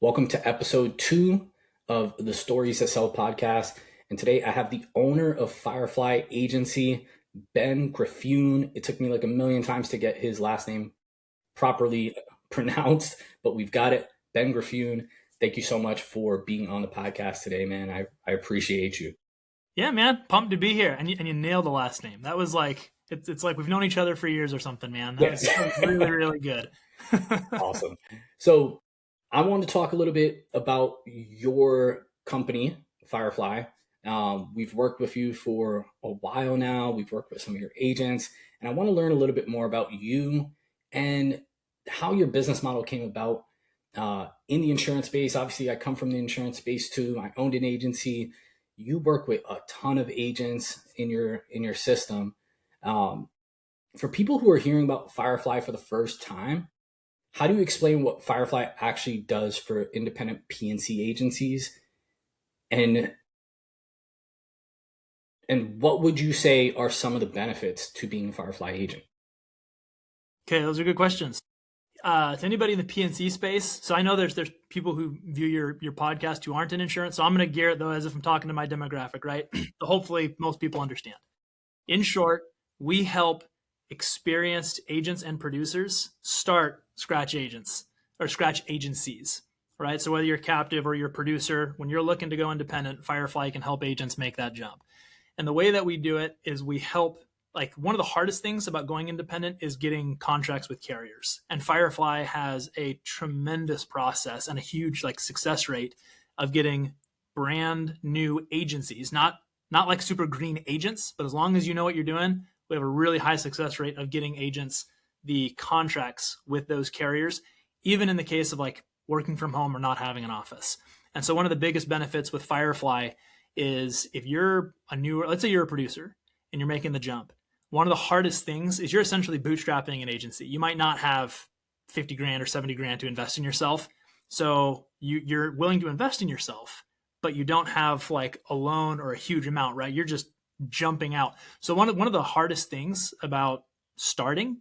Welcome to episode 2 of the Stories That Sell podcast. And today I have the owner of Firefly Agency, Ben Griffioen. It took me like a million times to get his last name properly pronounced, but we've got it. Ben Griffioen, thank you so much for being on the podcast today, man. I appreciate you. Yeah, man. Pumped to be here. And you nailed the last name. That was like, it's like we've known each other for years or something, man. That was really, really good. Awesome. So I wanted to talk a little bit about your company, Firefly. We've worked with you for a while now. We've worked with some of your agents, and I want to learn a little bit more about you and how your business model came about in the insurance space. Obviously, I come from the insurance space too. I owned an agency. You work with a ton of agents in your system. For people who are hearing about Firefly for the first time, how do you explain what Firefly actually does for independent P&C agencies? And what would you say are some of the benefits to being a Firefly agent? Okay, those are good questions. To anybody in the P&C space, so I know there's people who view your podcast who aren't in insurance, so I'm going to gear it though as if I'm talking to my demographic, right? So hopefully most people understand. In short, we help experienced agents and producers start scratch agents or scratch agencies, right? So whether you're captive or you're a producer, when you're looking to go independent, Firefly can help agents make that jump. And the way that we do it is we help. Like, one of the hardest things about going independent is getting contracts with carriers. And Firefly has a tremendous process and a huge success rate of getting brand new agencies, not like super green agents, but as long as you know what you're doing, we have a really high success rate of getting agents the contracts with those carriers, even in the case of working from home or not having an office. And so one of the biggest benefits with Firefly is if you're let's say you're a producer and you're making the jump. One of the hardest things is you're essentially bootstrapping an agency. You might not have 50 grand or 70 grand to invest in yourself. So you're willing to invest in yourself, but you don't have a loan or a huge amount, right? You're just jumping out. So one of the hardest things about starting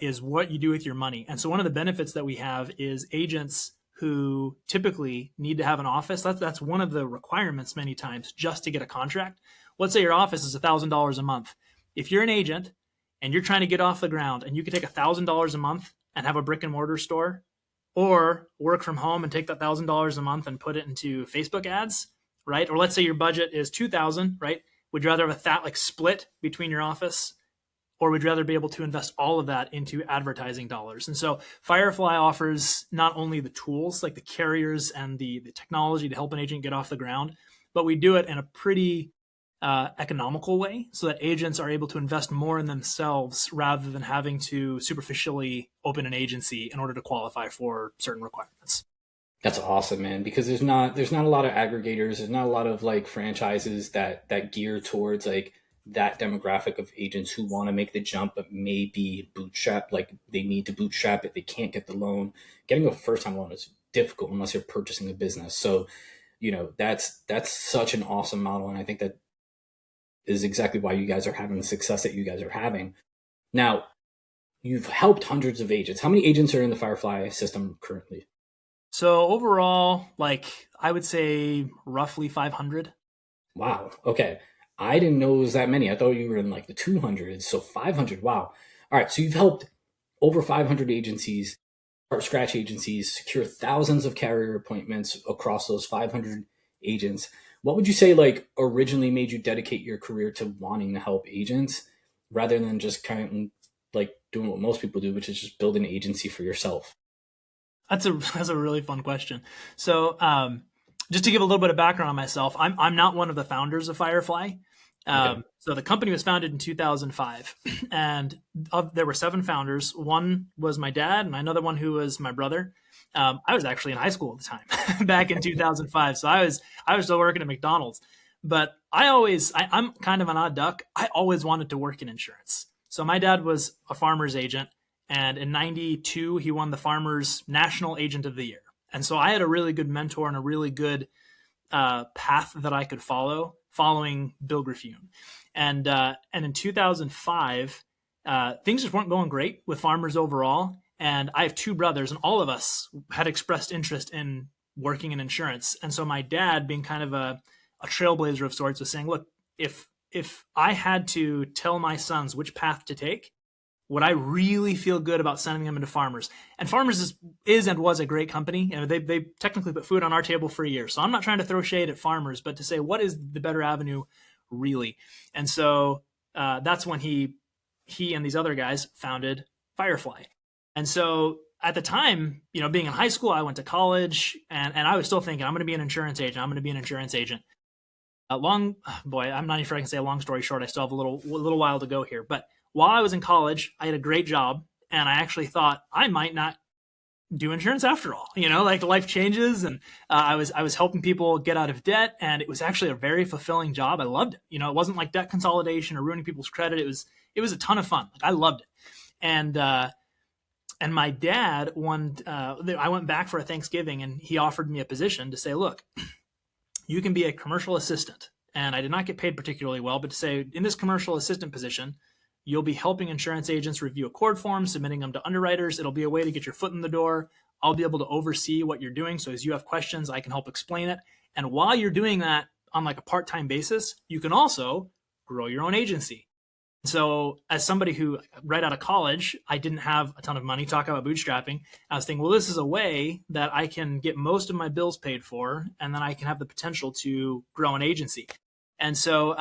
is what you do with your money. And so one of the benefits that we have is agents who typically need to have an office. That's one of the requirements many times just to get a contract. Let's say your office is $1,000 a month. If you're an agent and you're trying to get off the ground and you could take $1,000 a month and have a brick and mortar store, or work from home and take that $1,000 a month and put it into Facebook ads, right? Or let's say your budget is $2,000, right? Would you rather have that split between your office, or would you rather be able to invest all of that into advertising dollars? And so Firefly offers not only the tools like the carriers and the technology to help an agent get off the ground, but we do it in a pretty economical way so that agents are able to invest more in themselves rather than having to superficially open an agency in order to qualify for certain requirements. That's awesome, man, because there's not a lot of aggregators. There's not a lot of franchises that gear towards that demographic of agents who want to make the jump, but maybe bootstrap, they need to bootstrap it. They can't get the loan. Getting a first-time loan is difficult unless you're purchasing a business. So, that's such an awesome model. And I think that is exactly why you guys are having the success that you guys are having. Now, you've helped hundreds of agents. How many agents are in the Firefly system currently? So overall, I would say roughly 500. Wow. Okay. I didn't know it was that many. I thought you were in the 200s. So 500. Wow. All right. So you've helped over 500 agencies, or scratch agencies, secure thousands of carrier appointments across those 500 agents. What would you say originally made you dedicate your career to wanting to help agents rather than just kind of doing what most people do, which is just build an agency for yourself? That's a really fun question. So just to give a little bit of background on myself, I'm not one of the founders of Firefly. Okay. So the company was founded in 2005, and there were 7 founders. One was my dad, and another one who was my brother. I was actually in high school at the time, back in 2005. So I was still working at McDonald's. But I'm kind of an odd duck. I always wanted to work in insurance. So my dad was a farmer's agent, and in 92, he won the Farmers National Agent of the Year. And so I had a really good mentor and a really good path that I could following Bill Griffioen. And in 2005, things just weren't going great with farmers overall. And I have 2 brothers, and all of us had expressed interest in working in insurance. And so my dad, being kind of a trailblazer of sorts, was saying, look, if I had to tell my sons which path to take, would I really feel good about sending them into Farmers? And Farmers is and was a great company. And they technically put food on our table for a year. So I'm not trying to throw shade at Farmers, but to say, what is the better avenue really? And so that's when he and these other guys founded Firefly. And so at the time, being in high school, I went to college, and I was still thinking, I'm going to be an insurance agent. I'm going to be an insurance agent. I'm not even sure I can say a long story short. I still have a little while to go here. But while I was in college, I had a great job, and I actually thought I might not do insurance after all. Like life changes, and I was helping people get out of debt, and it was actually a very fulfilling job. I loved it. It wasn't like debt consolidation or ruining people's credit. It was a ton of fun. Like, I loved it. And my dad, I went back for a Thanksgiving, and he offered me a position to say, look, you can be a commercial assistant. And I did not get paid particularly well, but to say, in this commercial assistant position, you'll be helping insurance agents review accord forms, submitting them to underwriters. It'll be a way to get your foot in the door. I'll be able to oversee what you're doing. So as you have questions, I can help explain it. And while you're doing that on like a part-time basis, you can also grow your own agency. So as somebody who, right out of college, I didn't have a ton of money, talk about bootstrapping, I was thinking, well, this is a way that I can get most of my bills paid for, and then I can have the potential to grow an agency. And so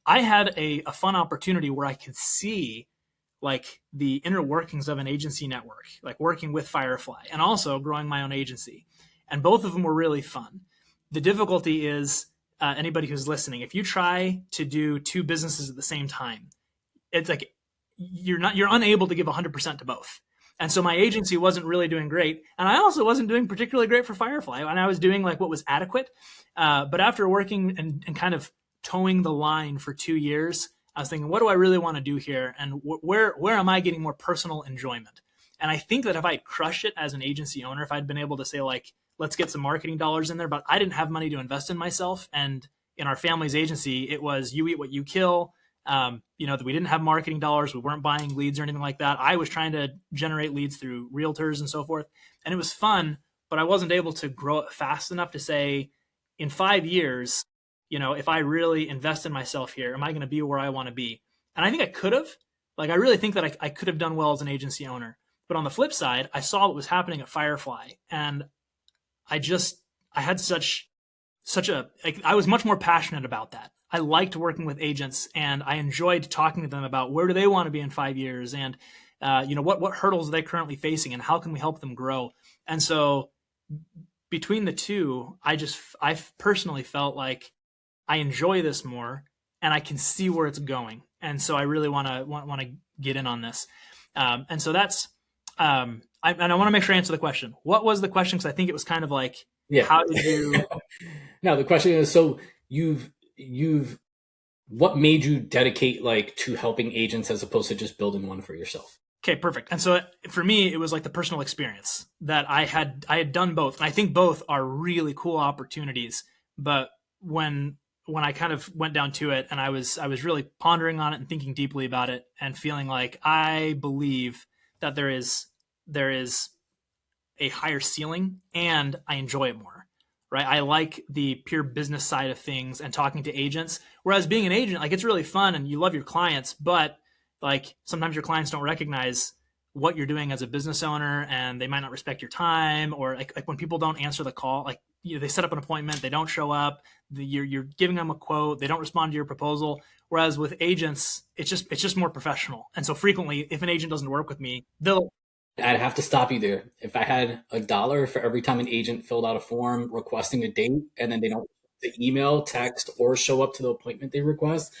I had a fun opportunity where I could see like the inner workings of an agency network, like working with Firefly and also growing my own agency. And both of them were really fun. The difficulty is, anybody who's listening, if you try to do two businesses at the same time, it's like you're unable to give 100% to both. And so my agency wasn't really doing great. And I also wasn't doing particularly great for Firefly. And I was doing like what was adequate. But after working and kind of towing the line for 2 years, I was thinking, what do I really want to do here? And where am I getting more personal enjoyment? And I think that if I'd crushed it as an agency owner, if I'd been able to say like, let's get some marketing dollars in there, but I didn't have money to invest in myself. And in our family's agency, it was you eat what you kill. We didn't have marketing dollars. We weren't buying leads or anything like that. I was trying to generate leads through realtors and so forth. And it was fun, but I wasn't able to grow it fast enough to say in 5 years, if I really invest in myself here, am I going to be where I want to be? And I think I could have. Like, I really think that I could have done well as an agency owner. But on the flip side, I saw what was happening at Firefly, and I had I was much more passionate about that. I liked working with agents, and I enjoyed talking to them about where do they want to be in 5 years, and what hurdles are they currently facing, and how can we help them grow. And so between the two, I personally felt like I enjoy this more, and I can see where it's going. And so I really want to get in on this. And so that's I want to make sure I answer the question. What was the question? Because I think it was kind of like, how did you? No, the question is, so what made you dedicate like to helping agents as opposed to just building one for yourself? Okay, perfect. And so for me, it was like the personal experience that I had done both. And I think both are really cool opportunities. But when I kind of went down to it, and I was really pondering on it and thinking deeply about it and feeling like I believe that there is a higher ceiling and I enjoy it more. Right? I like the pure business side of things and talking to agents. Whereas being an agent, like, it's really fun and you love your clients, but like sometimes your clients don't recognize what you're doing as a business owner, and they might not respect your time, or like when people don't answer the call, like they set up an appointment, they don't show up, you're giving them a quote, they don't respond to your proposal. Whereas with agents, it's just more professional. And so frequently, if an agent doesn't work with me, I'd have to stop you there. If I had $1 for every time an agent filled out a form requesting a date, and then they don't email, text, or show up to the appointment they request,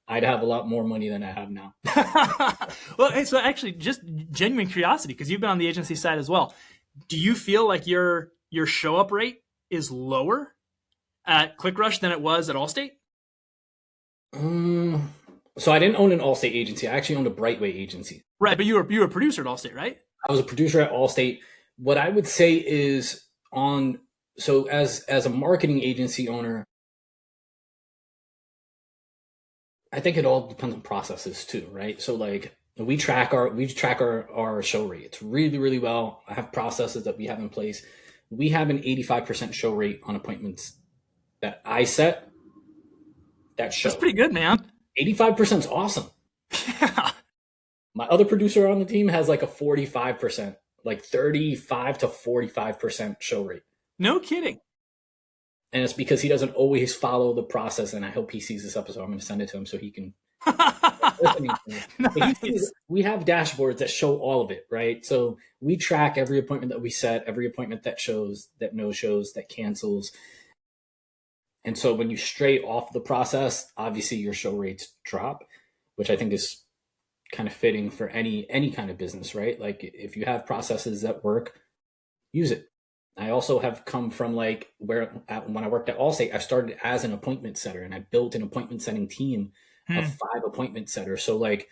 I'd have a lot more money than I have now. Well, so actually, just genuine curiosity, because you've been on the agency side as well. Do you feel like your show up rate is lower at ClickRush than it was at Allstate? So I didn't own an Allstate agency. I actually owned a Brightway agency. Right, but you were a producer at Allstate, right? I was a producer at Allstate. What I would say is as a marketing agency owner, I think it all depends on processes too, right? So like we track our show rates really, really well. I have processes that we have in place. we have an 85% show rate on appointments that I set that show. That's pretty good, man. 85% is awesome. Yeah. My other producer on the team has like a 45%, like 35 to 45% show rate. No kidding. And it's because he doesn't always follow the process. And I hope he sees this episode. I'm going to send it to him so he can listening to me. Nice. We have dashboards that show all of it, right? So we track every appointment that we set, every appointment that shows, that no shows, that cancels. And so when you stray off the process, obviously your show rates drop, which I think is kind of fitting for any kind of business, right? Like if you have processes that work, use it. I also have come from like when I worked at Allstate, I started as an appointment setter and I built an appointment setting team of 5 appointment setters. So like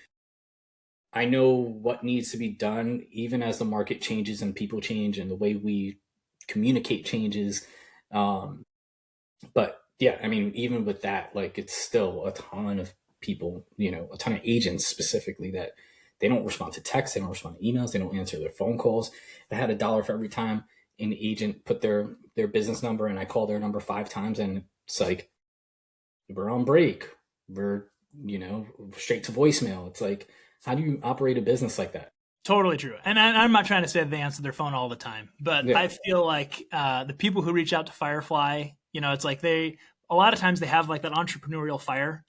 I know what needs to be done even as the market changes and people change and the way we communicate changes. But yeah, I mean, even with that, like it's still a ton of people, you know, a ton of agents specifically that they don't respond to texts, they don't respond to emails, they don't answer their phone calls. If I had $1 for every time an agent put their business number and I call their number 5 times and it's like, we're on break. We're, you know, straight to voicemail. It's like, how do you operate a business like that? Totally true. And I'm not trying to say that they answer their phone all the time, but Yeah. I feel like the people who reach out to Firefly, you know, it's like a lot of times they have like that entrepreneurial fire.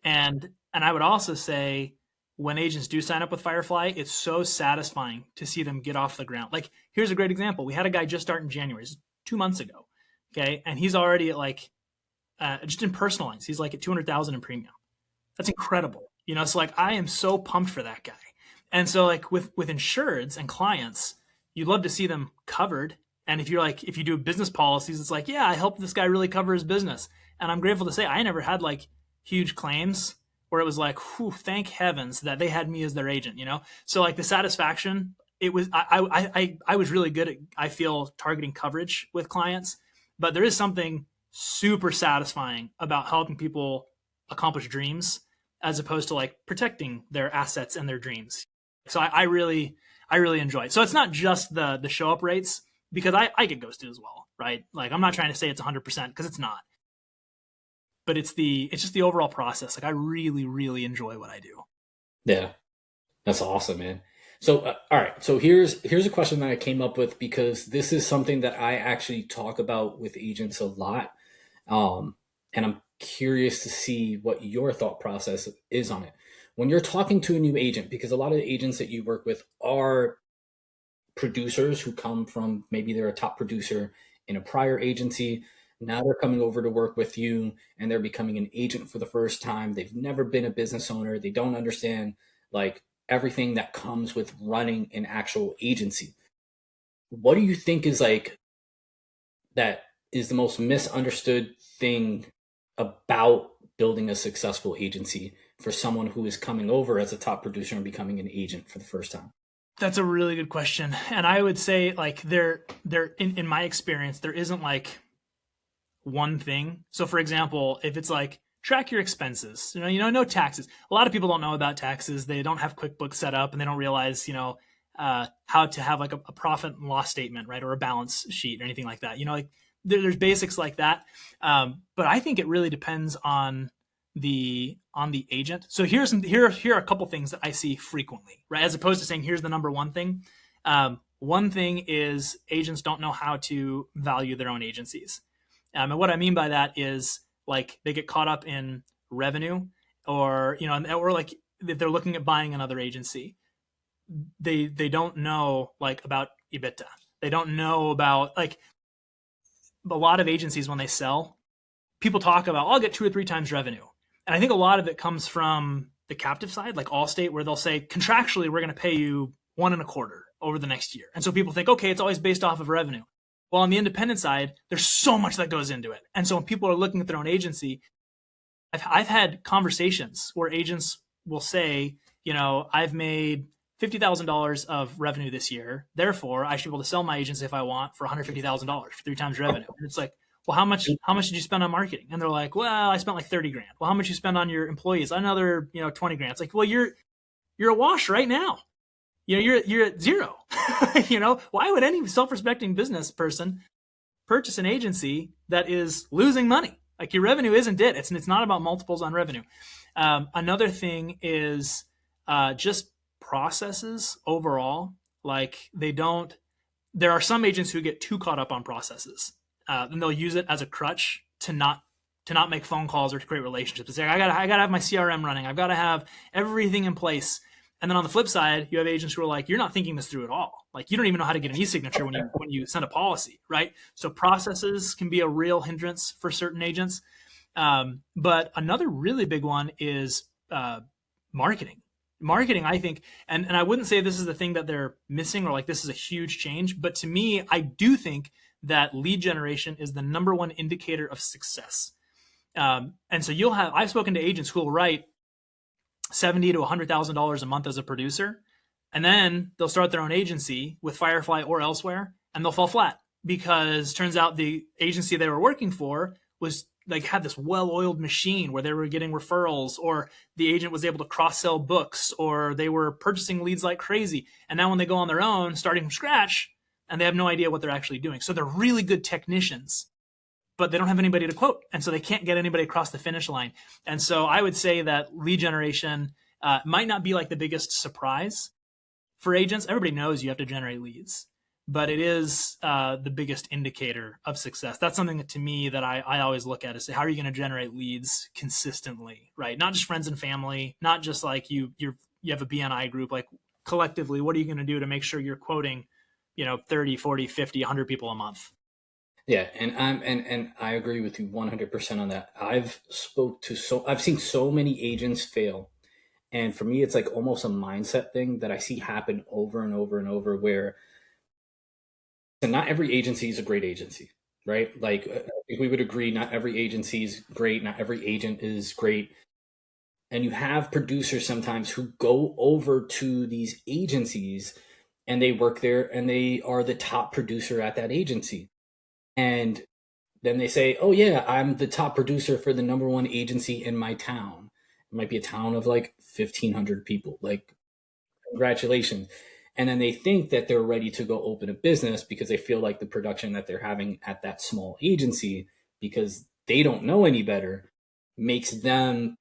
And I would also say when agents do sign up with Firefly, it's so satisfying to see them get off the ground. Like, here's a great example. We had a guy just start in January, 2 months ago. Okay. And he's already at like, just in personal lines, he's like at 200,000 in premium. That's incredible. You know, so like, I am so pumped for that guy. And so like with insureds and clients, you'd love to see them covered. And if you do business policies, it's like, yeah, I helped this guy really cover his business. And I'm grateful to say I never had like huge claims where it was like, whew, thank heavens that they had me as their agent, you know? So like the satisfaction, it was, I was really good at, I feel, targeting coverage with clients, but there is something super satisfying about helping people accomplish dreams as opposed to like protecting their assets and their dreams. So I really enjoy it. So it's not just the show up rates, because I get ghosted as well, right? Like I'm not trying to say it's 100% because it's not. But it's just the overall process. Like I really, really enjoy what I do. Yeah, that's awesome, man. So, all right. So here's a question that I came up with because this is something that I actually talk about with agents a lot. And I'm curious to see what your thought process is on it. When you're talking to a new agent, because a lot of the agents that you work with are producers who come from, maybe they're a top producer in a prior agency. Now they're coming over to work with you and they're becoming an agent for the first time. They've never been a business owner. They don't understand like everything that comes with running an actual agency. What do you think is like that is the most misunderstood thing about building a successful agency for someone who is coming over as a top producer and becoming an agent for the first time? That's a really good question. And I would say like there in my experience, there isn't like one thing. So for example, if it's like track your expenses, you know, no taxes. A lot of people don't know about taxes. They don't have QuickBooks set up and they don't realize, you know, how to have like a profit and loss statement, right? Or a balance sheet or anything like that. You know, like there's basics like that. But I think it really depends on the agent. So here are a couple things that I see frequently, right? As opposed to saying, here's the number one thing. One thing is agents don't know how to value their own agencies. And what I mean by that is like they get caught up in revenue or, you know, or like if they're looking at buying another agency, they don't know like about EBITDA. They don't know about like a lot of agencies when they sell, people talk about, I'll get 2 or 3 times revenue. And I think a lot of it comes from the captive side, like Allstate, where they'll say contractually, we're going to pay you 1.25 over the next year. And so people think, okay, it's always based off of revenue. Well, on the independent side, there's so much that goes into it. And so when people are looking at their own agency, I've had conversations where agents will say, you know, I've made $50,000 of revenue this year. Therefore, I should be able to sell my agency if I want for $150,000, 3 times revenue. And it's like, well, how much did you spend on marketing? And they're like, well, I spent like 30 grand. Well, how much you spend on your employees? Another, 20 grand. It's like, well, you're a wash right now. you're at zero. Why would any self-respecting business person purchase an agency that is losing money? Like, your revenue isn't it. It's not about multiples on revenue. Another thing is just processes overall. Like, there are some agents who get too caught up on processes, and they'll use it as a crutch to not make phone calls or to create relationships. It's like, I gotta have my CRM running. I've got to have everything in place. And then on the flip side, you have agents who are like, you're not thinking this through at all. Like, you don't even know how to get an e-signature when you send a policy, right? So processes can be a real hindrance for certain agents. But another really big one is marketing. Marketing, I think, and I wouldn't say this is the thing that they're missing or like this is a huge change, but to me, I do think that lead generation is the number one indicator of success. And so I've spoken to agents who will write $70,000 to $100,000 a month as a producer, and then they'll start their own agency with Firefly or elsewhere, and they'll fall flat because turns out the agency they were working for was like had this well-oiled machine where they were getting referrals, or the agent was able to cross-sell books, or they were purchasing leads like crazy. And now when they go on their own, starting from scratch, and they have no idea what they're actually doing. So they're really good technicians, but they don't have anybody to quote. And so they can't get anybody across the finish line. And so I would say that lead generation might not be like the biggest surprise for agents. Everybody knows you have to generate leads, but it is the biggest indicator of success. That's something that, to me, that I always look at is say, how are you going to generate leads consistently, right? Not just friends and family, not just like you have a BNI group, like collectively, what are you going to do to make sure you're quoting, 30, 40, 50, 100 people a month? Yeah, and I agree with you 100% on that. I've seen so many agents fail, and for me, it's like almost a mindset thing that I see happen over and over and over. Where not every agency is a great agency, right? Like, I think we would agree, not every agency is great, not every agent is great, and you have producers sometimes who go over to these agencies, and they work there, and they are the top producer at that agency. And then they say, oh, yeah, I'm the top producer for the number one agency in my town. It might be a town of like 1,500 people. Like, congratulations. And then they think that they're ready to go open a business because they feel like the production that they're having at that small agency, because they don't know any better, makes them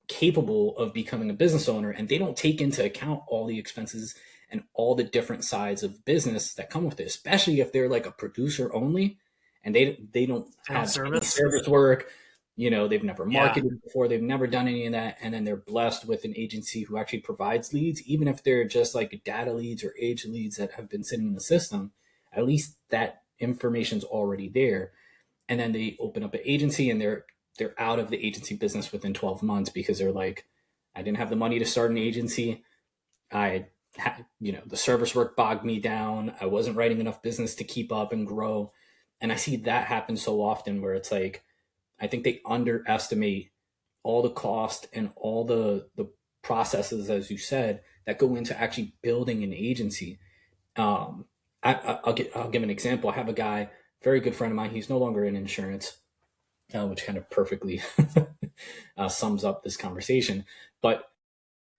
capable of becoming a business owner. And they don't take into account all the expenses and all the different sides of business that come with it, especially if they're like a producer only and they don't have service work. They've never marketed before. They've never done any of that. And then they're blessed with an agency who actually provides leads, even if they're just like data leads or age leads that have been sitting in the system. At least that information's already there. And then they open up an agency, and they're out of the agency business within 12 months because they're like, I didn't have the money to start an agency. The service work bogged me down. I wasn't writing enough business to keep up and grow. And I see that happen so often where it's like, I think they underestimate all the cost and all the processes, as you said, that go into actually building an agency. I'll give an example. I have a guy, very good friend of mine. He's no longer in insurance, which kind of perfectly sums up this conversation. But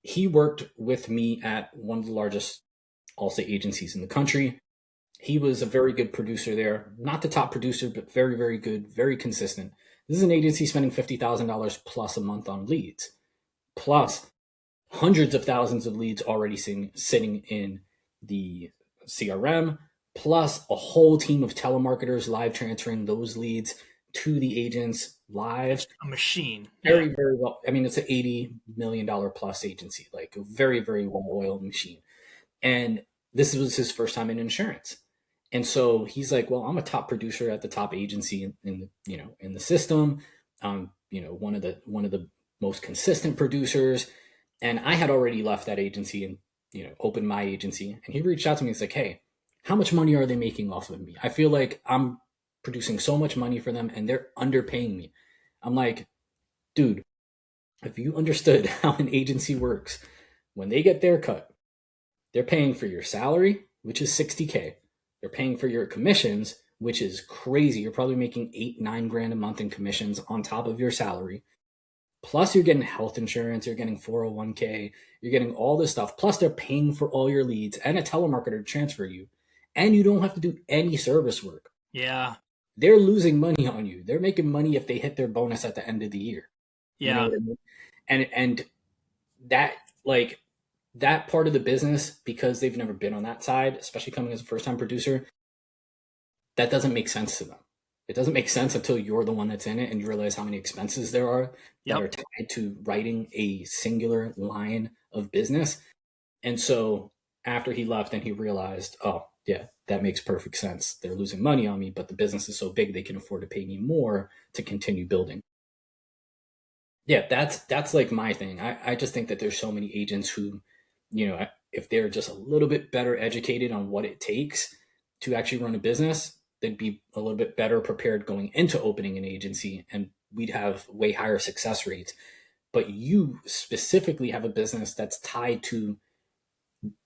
he worked with me at one of the largest Allstate agencies in the country. He was a very good producer there. Not the top producer, but very, very good, very consistent. This is an agency spending $50,000 plus a month on leads, plus hundreds of thousands of leads already sitting in the CRM, plus a whole team of telemarketers live transferring those leads to the agents live. A machine. Very, very well. I mean, it's an $80 million plus agency, like a very, very well-oiled machine. And this was his first time in insurance. And so he's like, well, I'm a top producer at the top agency in the system. One of the most consistent producers. And I had already left that agency and, opened my agency. And he reached out to me. He's like, hey, how much money are they making off of me? I feel like I'm producing so much money for them and they're underpaying me. I'm like, dude, if you understood how an agency works, when they get their cut, they're paying for your salary, which is $60K. They're paying for your commissions, which is crazy. You're probably making $8-9 grand a month in commissions on top of your salary. Plus, you're getting health insurance, you're getting 401k, you're getting all this stuff. Plus, they're paying for all your leads and a telemarketer to transfer you. And you don't have to do any service work. Yeah. They're losing money on you. They're making money if they hit their bonus at the end of the year. You know Yeah. what I mean? And that, like, that part of the business, because they've never been on that side, especially coming as a first time producer, that doesn't make sense to them. It doesn't make sense until you're the one that's in it and you realize how many expenses there are that are Yep. tied to writing a singular line of business. And so after he left, then he realized, oh, yeah, that makes perfect sense. They're losing money on me, but the business is so big they can afford to pay me more to continue building. Yeah, that's like my thing. I just think that there's so many agents who, if they're just a little bit better educated on what it takes to actually run a business, they'd be a little bit better prepared going into opening an agency, and we'd have way higher success rates. But you specifically have a business that's tied to,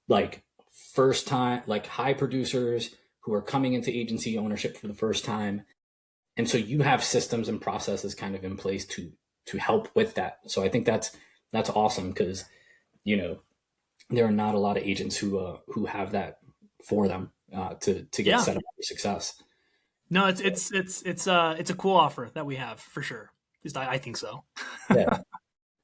like, first time, like, high producers who are coming into agency ownership for the first time. And so you have systems and processes kind of in place to help with that. So I think that's awesome, because, there are not a lot of agents who have that for them to get Yeah. set up for success. No, it's a cool offer that we have for sure. At least I think so. Yeah,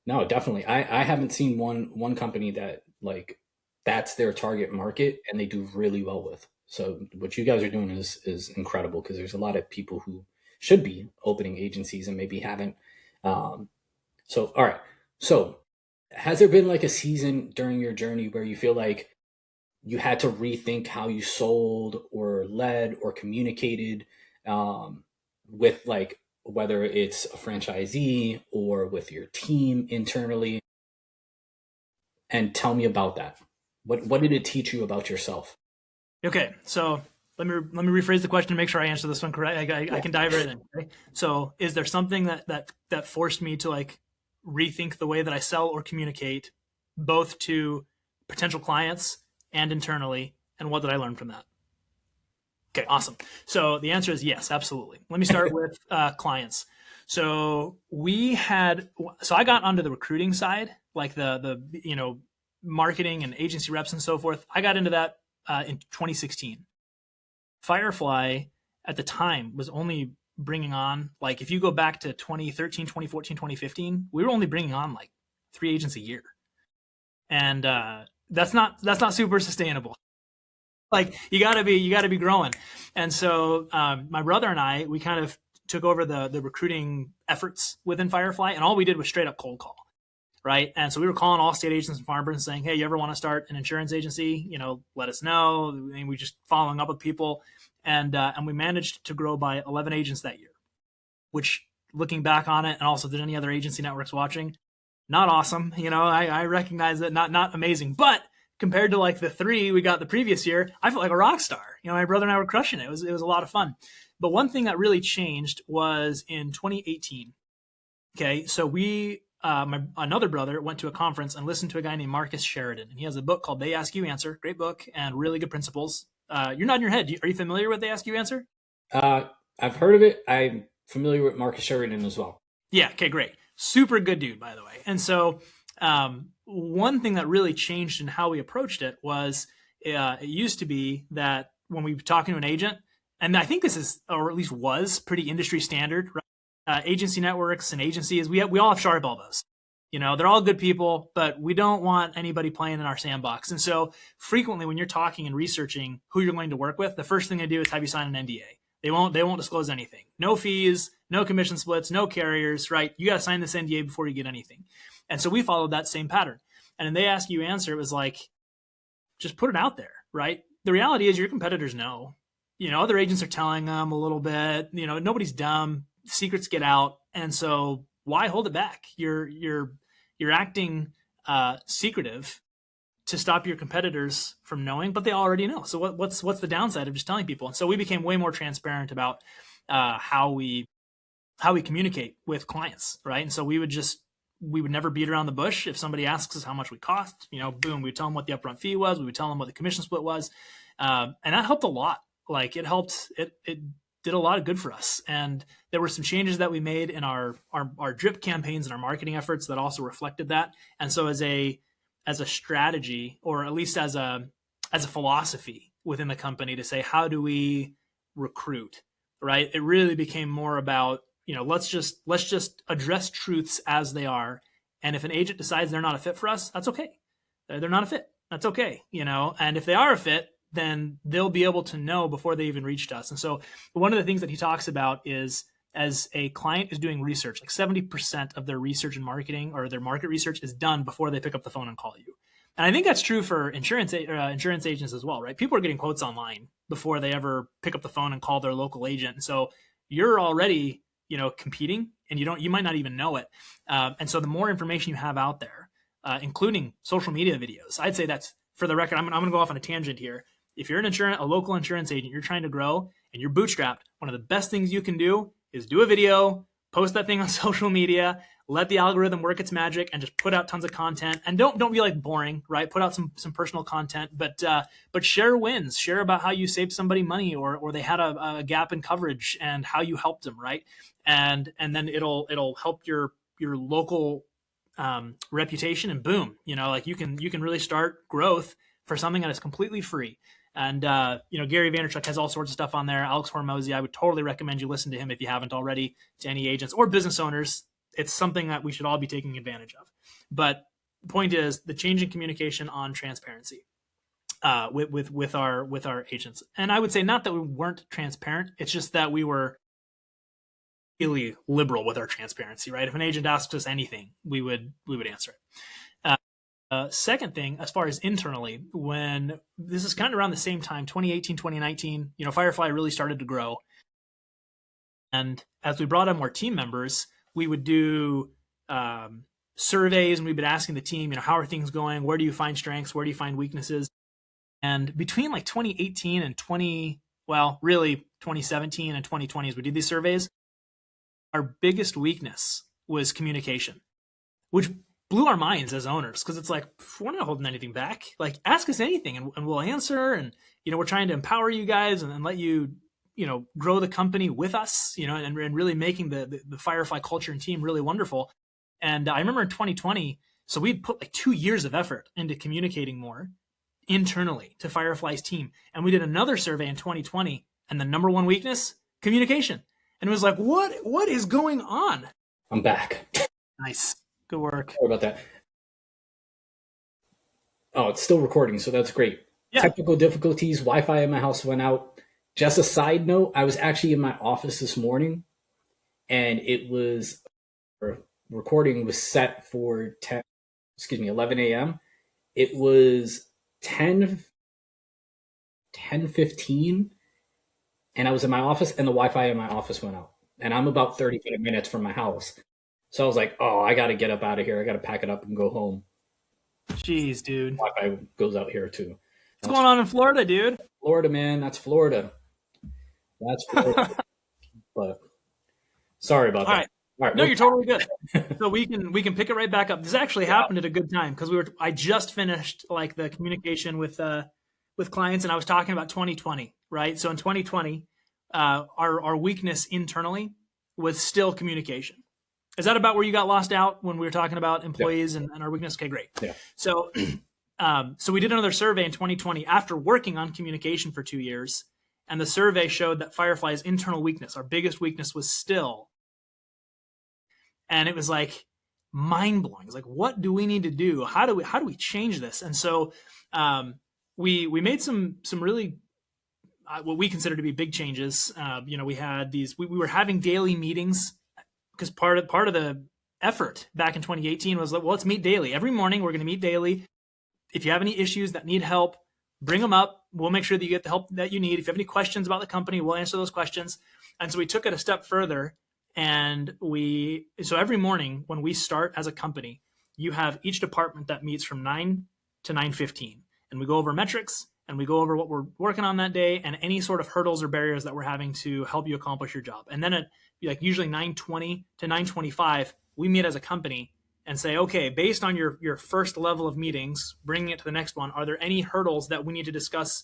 no, definitely. I haven't seen one company that, like, that's their target market and they do really well with. So what you guys are doing is incredible, because there's a lot of people who should be opening agencies and maybe haven't. So all right. So has there been like a season during your journey where you feel like you had to rethink how you sold or led or communicated, with, like, whether it's a franchisee or with your team internally? And tell me about that. What did it teach you about yourself? Okay, so let me rephrase the question to make sure I answer this one correct. I can dive right in. Okay? So, is there something that forced me to, like, rethink the way that I sell or communicate, both to potential clients and internally, and what did I learn from that? Okay, awesome. So the answer is yes, absolutely. Let me start with clients. So I got onto the recruiting side, like the marketing and agency reps and so forth. I got into that in 2016. Firefly at the time was only bringing on, like, if you go back to 2013, 2014, 2015, we were only bringing on like 3 agents a year, and that's not super sustainable. Like, you gotta be growing. And so my brother and I, we kind of took over the recruiting efforts within Firefly, and all we did was straight up cold call. Right. And so we were calling all state agents and farmers and saying, hey, you ever want to start an insurance agency? Let us know. And we just following up with people. And we managed to grow by 11 agents that year, which, looking back on it, and also if there's any other agency networks watching, not awesome. I recognize that, not amazing. But compared to like the 3 we got the previous year, I felt like a rock star. My brother and I were crushing it. It was a lot of fun. But one thing that really changed was in 2018. Okay, so another brother went to a conference and listened to a guy named Marcus Sheridan, and he has a book called They Ask You Answer. Great book and really good principles. You're nodding your head. Are you familiar with They Ask You Answer? I've heard of it. I'm familiar with Marcus Sheridan as well. Yeah. Okay. Great. Super good dude, by the way. And so one thing that really changed in how we approached it was it used to be that when we were talking to an agent, and I think this is, or at least was, pretty industry standard, right? Agency networks and agencies, we all have sharp elbows. They're all good people, but we don't want anybody playing in our sandbox. And so frequently when you're talking and researching who you're going to work with, the first thing they do is have you sign an NDA. They won't disclose anything. No fees, no commission splits, no carriers, right? You got to sign this NDA before you get anything. And so we followed that same pattern. And then They Ask You Answer, it was like, just put it out there, right? The reality is your competitors know. Other agents are telling them a little bit. Nobody's dumb. Secrets get out, and so why hold it back? You're acting secretive to stop your competitors from knowing, but they already know. So what's the downside of just telling people? And so we became way more transparent about how we communicate with clients, right? And so we would never beat around the bush. If somebody asks us how much we cost, boom, we would tell them what the upfront fee was. We would tell them what the commission split was, and that helped a lot. Like, it helped. It did a lot of good for us. And there were some changes that we made in our drip campaigns and our marketing efforts that also reflected that. And so as a strategy, or at least as a philosophy within the company, to say, how do we recruit, right? It really became more about, let's just address truths as they are. And if an agent decides they're not a fit for us, that's okay. They're not a fit. That's okay. And if they are a fit, then they'll be able to know before they even reached us. And so one of the things that he talks about is, as a client is doing research, like 70% of their research and marketing, or their market research, is done before they pick up the phone and call you. And I think that's true for insurance agents as well, right? People are getting quotes online before they ever pick up the phone and call their local agent. And so you're already, competing, and you might not even know it. And so the more information you have out there, including social media videos, I'd say that's, for the record, I'm going to go off on a tangent here. If you're a local insurance agent, you're trying to grow and you're bootstrapped, one of the best things you can do is do a video, post that thing on social media, let the algorithm work its magic, and just put out tons of content. And don't be like boring, right? Put out some personal content, but share wins, share about how you saved somebody money, or they had a gap in coverage and how you helped them, right? And then it'll help your local reputation, and boom, you can really start growth for something that is completely free. And, Gary Vaynerchuk has all sorts of stuff on there. Alex Hormozy, I would totally recommend you listen to him if you haven't already, to any agents or business owners. It's something that we should all be taking advantage of. But the point is the change in communication on transparency with our agents. And I would say not that we weren't transparent. It's just that we were really liberal with our transparency, right? If an agent asks us anything, we would answer it. Second thing, as far as internally, when this is kind of around the same time, 2018, 2019, Firefly really started to grow. And as we brought on more team members, we would do surveys, and we've been asking the team, how are things going? Where do you find strengths? Where do you find weaknesses? And between like 2018 and 2017 and 2020, as we did these surveys, our biggest weakness was communication, which blew our minds as owners, because it's like, we're not holding anything back. Like, ask us anything and we'll answer. And, we're trying to empower you guys and let you, grow the company with us, and really making the Firefly culture and team really wonderful. And I remember in 2020, so we'd put like 2 years of effort into communicating more internally to Firefly's team. And we did another survey in 2020, and the number one weakness, communication. And it was like, what is going on? I'm back. Nice. Good work. Sorry about that. Oh, it's still recording, so that's great. Yeah. Technical difficulties. Wi-Fi in my house went out. Just a side note, I was actually in my office this morning, and recording was set for 11 a.m. It was 10:15, and I was in my office, and the Wi-Fi in my office went out. And I'm about 30 minutes from my house. So I was like, oh, I got to get up out of here. I got to pack it up and go home. Jeez, dude. Wi-Fi goes out here too. What's going on in Florida, dude? Florida, man. That's Florida. But sorry about that. All right. No, you're totally good. So we can pick it right back up. This actually happened at a good time, because I just finished like the communication with clients, and I was talking about 2020, right? So in 2020, our weakness internally was still communication. Is that about where you got lost out when we were talking about employees and our weakness? Okay, great. Yeah. So we did another survey in 2020 after working on communication for 2 years. And the survey showed that Firefly's internal weakness, our biggest weakness, was still. And it was like mind blowing. It's like, what do we need to do? How do we change this? And so we made some really what we consider to be big changes. We had we were having daily meetings, because part of the effort back in 2018 was like, well, let's meet daily. Every morning we're going to meet daily. If you have any issues that need help, bring them up. We'll make sure that you get the help that you need. If you have any questions about the company, we'll answer those questions. And so we took it a step further. And so every morning when we start as a company, you have each department that meets from 9 to 9:15. And we go over metrics, and we go over what we're working on that day and any sort of hurdles or barriers that we're having to help you accomplish your job. And then at usually 9:20 to 9:25, we meet as a company and say, okay, based on your first level of meetings, bringing it to the next one, are there any hurdles that we need to discuss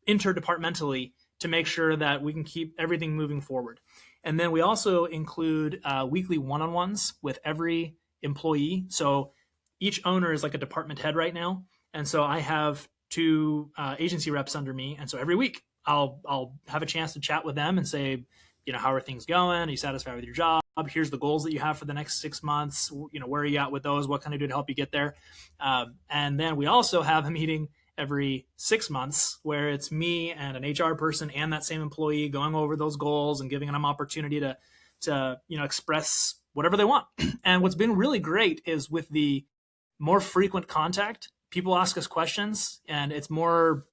interdepartmentally to make sure that we can keep everything moving forward. And then we also include weekly one-on-ones with every employee. So each owner is like a department head right now. And so I have two agency reps under me. And so every week I'll have a chance to chat with them and say, how are things going? Are you satisfied with your job? Here's the goals that you have for the next 6 months. Where are you at with those? What can I do to help you get there? And then we also have a meeting every 6 months where it's me and an HR person and that same employee going over those goals and giving them opportunity to express whatever they want. And what's been really great is with the more frequent contact, people ask us questions, and it's a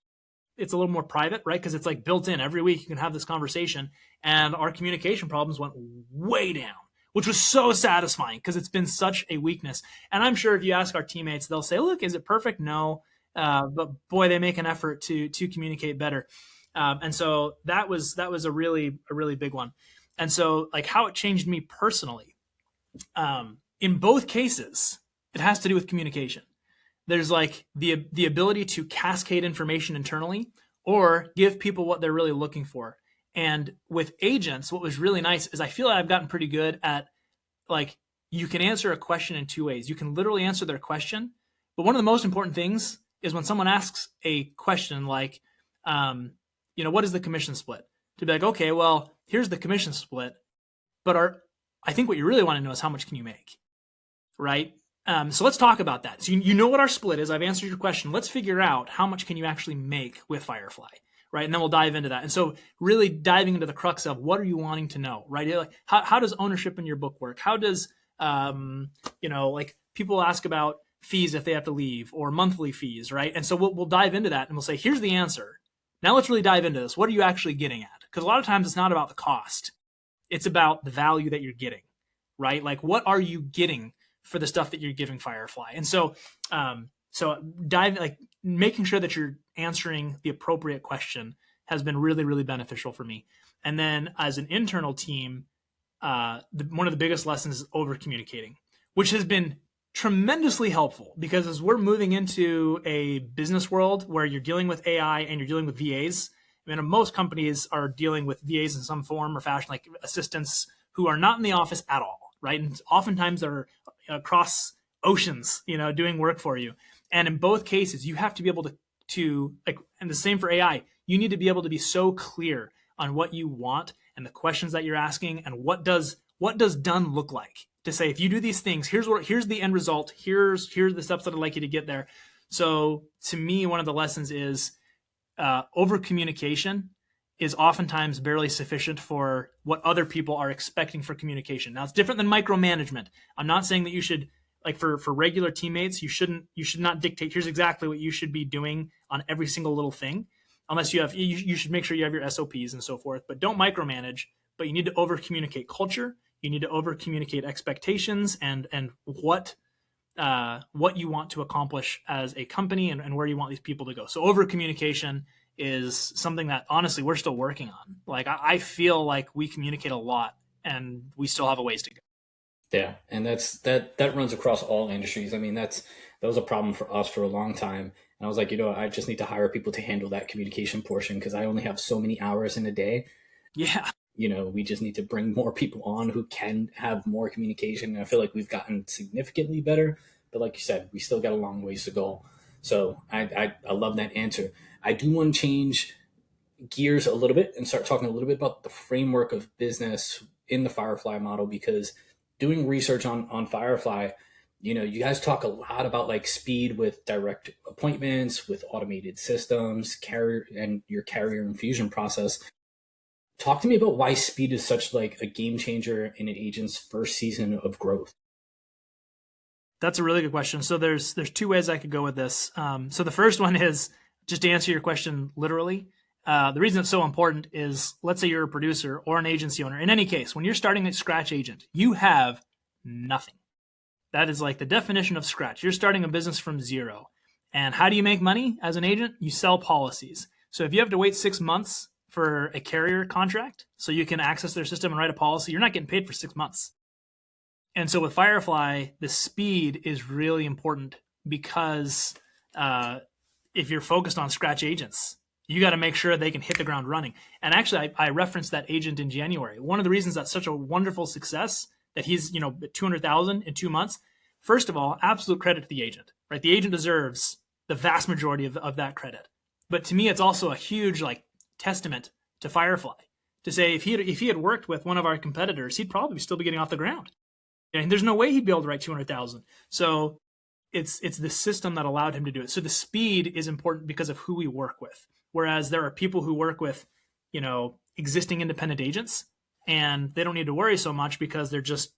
little more private, right? Because it's like built in. Every week you can have this conversation, and our communication problems went way down, which was so satisfying because it's been such a weakness. And I'm sure if you ask our teammates, they'll say, look, is it perfect? No. But boy, they make an effort to communicate better. And so that was a really big one. And so like how it changed me personally, in both cases, it has to do with communication. There's like the ability to cascade information internally or give people what they're really looking for. And with agents, what was really nice is I feel like I've gotten pretty good at like, you can answer a question in two ways. You can literally answer their question. But one of the most important things is when someone asks a question like, what is the commission split? To be like, okay, well, here's the commission split. But I think what you really want to know is how much can you make, right? So let's talk about that. So you know what our split is. I've answered your question. Let's figure out how much can you actually make with Firefly, right? And then we'll dive into that. And so really diving into the crux of what are you wanting to know, right? Like how does ownership in your book work? How does, like people ask about fees if they have to leave or monthly fees, right? And so we'll dive into that and we'll say, here's the answer. Now let's really dive into this. What are you actually getting at? Because a lot of times it's not about the cost. It's about the value that you're getting, right? Like what are you getting for the stuff that you're giving Firefly? And so, making sure that you're answering the appropriate question has been really, really beneficial for me. And then as an internal team, one of the biggest lessons is over communicating, which has been tremendously helpful because as we're moving into a business world where you're dealing with AI and you're dealing with VAs, most companies are dealing with VAs in some form or fashion, like assistants who are not in the office at all, right? And oftentimes they're across oceans, doing work for you. And in both cases, you have to be able to like, and the same for AI, you need to be able to be so clear on what you want and the questions that you're asking and what does done look like to say, if you do these things, here's the end result. Here's the steps that I'd like you to get there. So to me, one of the lessons is over communication is oftentimes barely sufficient for what other people are expecting for communication. Now it's different than micromanagement. I'm not saying that you should, like for regular teammates, you should not dictate, here's exactly what you should be doing on every single little thing, unless you should make sure you have your SOPs and so forth, but don't micromanage, but you need to over communicate culture. You need to over communicate expectations and what you want to accomplish as a company and where you want these people to go. So over communication is something that honestly we're still working on. Like I feel like we communicate a lot and we still have a ways to go. Yeah, and that runs across all industries. That was a problem for us for a long time. And I was like, I just need to hire people to handle that communication portion because I only have so many hours in a day. Yeah. We just need to bring more people on who can have more communication. And I feel like we've gotten significantly better, but like you said, we still got a long ways to go. So I love that answer. I do want to change gears a little bit and start talking a little bit about the framework of business in the Firefly model, because doing research on Firefly, you guys talk a lot about like speed with direct appointments, with automated systems, your carrier infusion process. Talk to me about why speed is such like a game changer in an agent's first season of growth. That's a really good question. So there's two ways I could go with this. So the first one is just to answer your question literally. The reason it's so important is, let's say you're a producer or an agency owner. In any case, when you're starting a scratch agent, you have nothing. That is like the definition of scratch. You're starting a business from zero. And how do you make money as an agent? You sell policies. So if you have to wait 6 months for a carrier contract so you can access their system and write a policy, you're not getting paid for 6 months. And so with Firefly, the speed is really important because if you're focused on scratch agents, you got to make sure they can hit the ground running. And actually, I referenced that agent in January. One of the reasons that's such a wonderful success, that he's, at 200,000 in 2 months. First of all, absolute credit to the agent, right? The agent deserves the vast majority of that credit. But to me, it's also a huge testament to Firefly to say if he had worked with one of our competitors, he'd probably still be getting off the ground. And there's no way he'd be able to write 200,000. So it's the system that allowed him to do it. So the speed is important because of who we work with. Whereas there are people who work with, existing independent agents, and they don't need to worry so much because they're just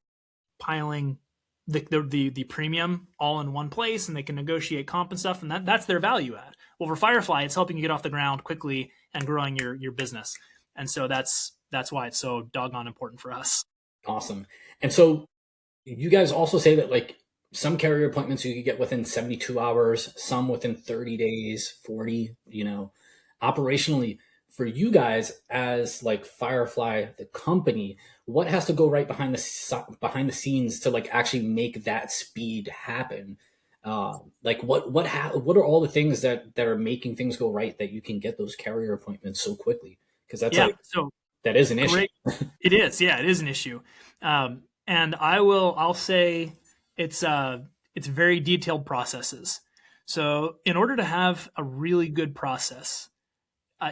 piling the premium all in one place, and they can negotiate comp and stuff, and that's their value add. Well, for Firefly, it's helping you get off the ground quickly and growing your business. And so that's why it's so doggone important for us. Awesome. And so you guys also say that some carrier appointments you could get within 72 hours, some within 30 days, 40, operationally for you guys as Firefly, the company, what has to go right behind the scenes to actually make that speed happen? What are all the things that are making things go right that you can get those carrier appointments so quickly? Because that's that is an issue. It is. Yeah, it is an issue. And I'll say it's very detailed processes. So in order to have a really good process,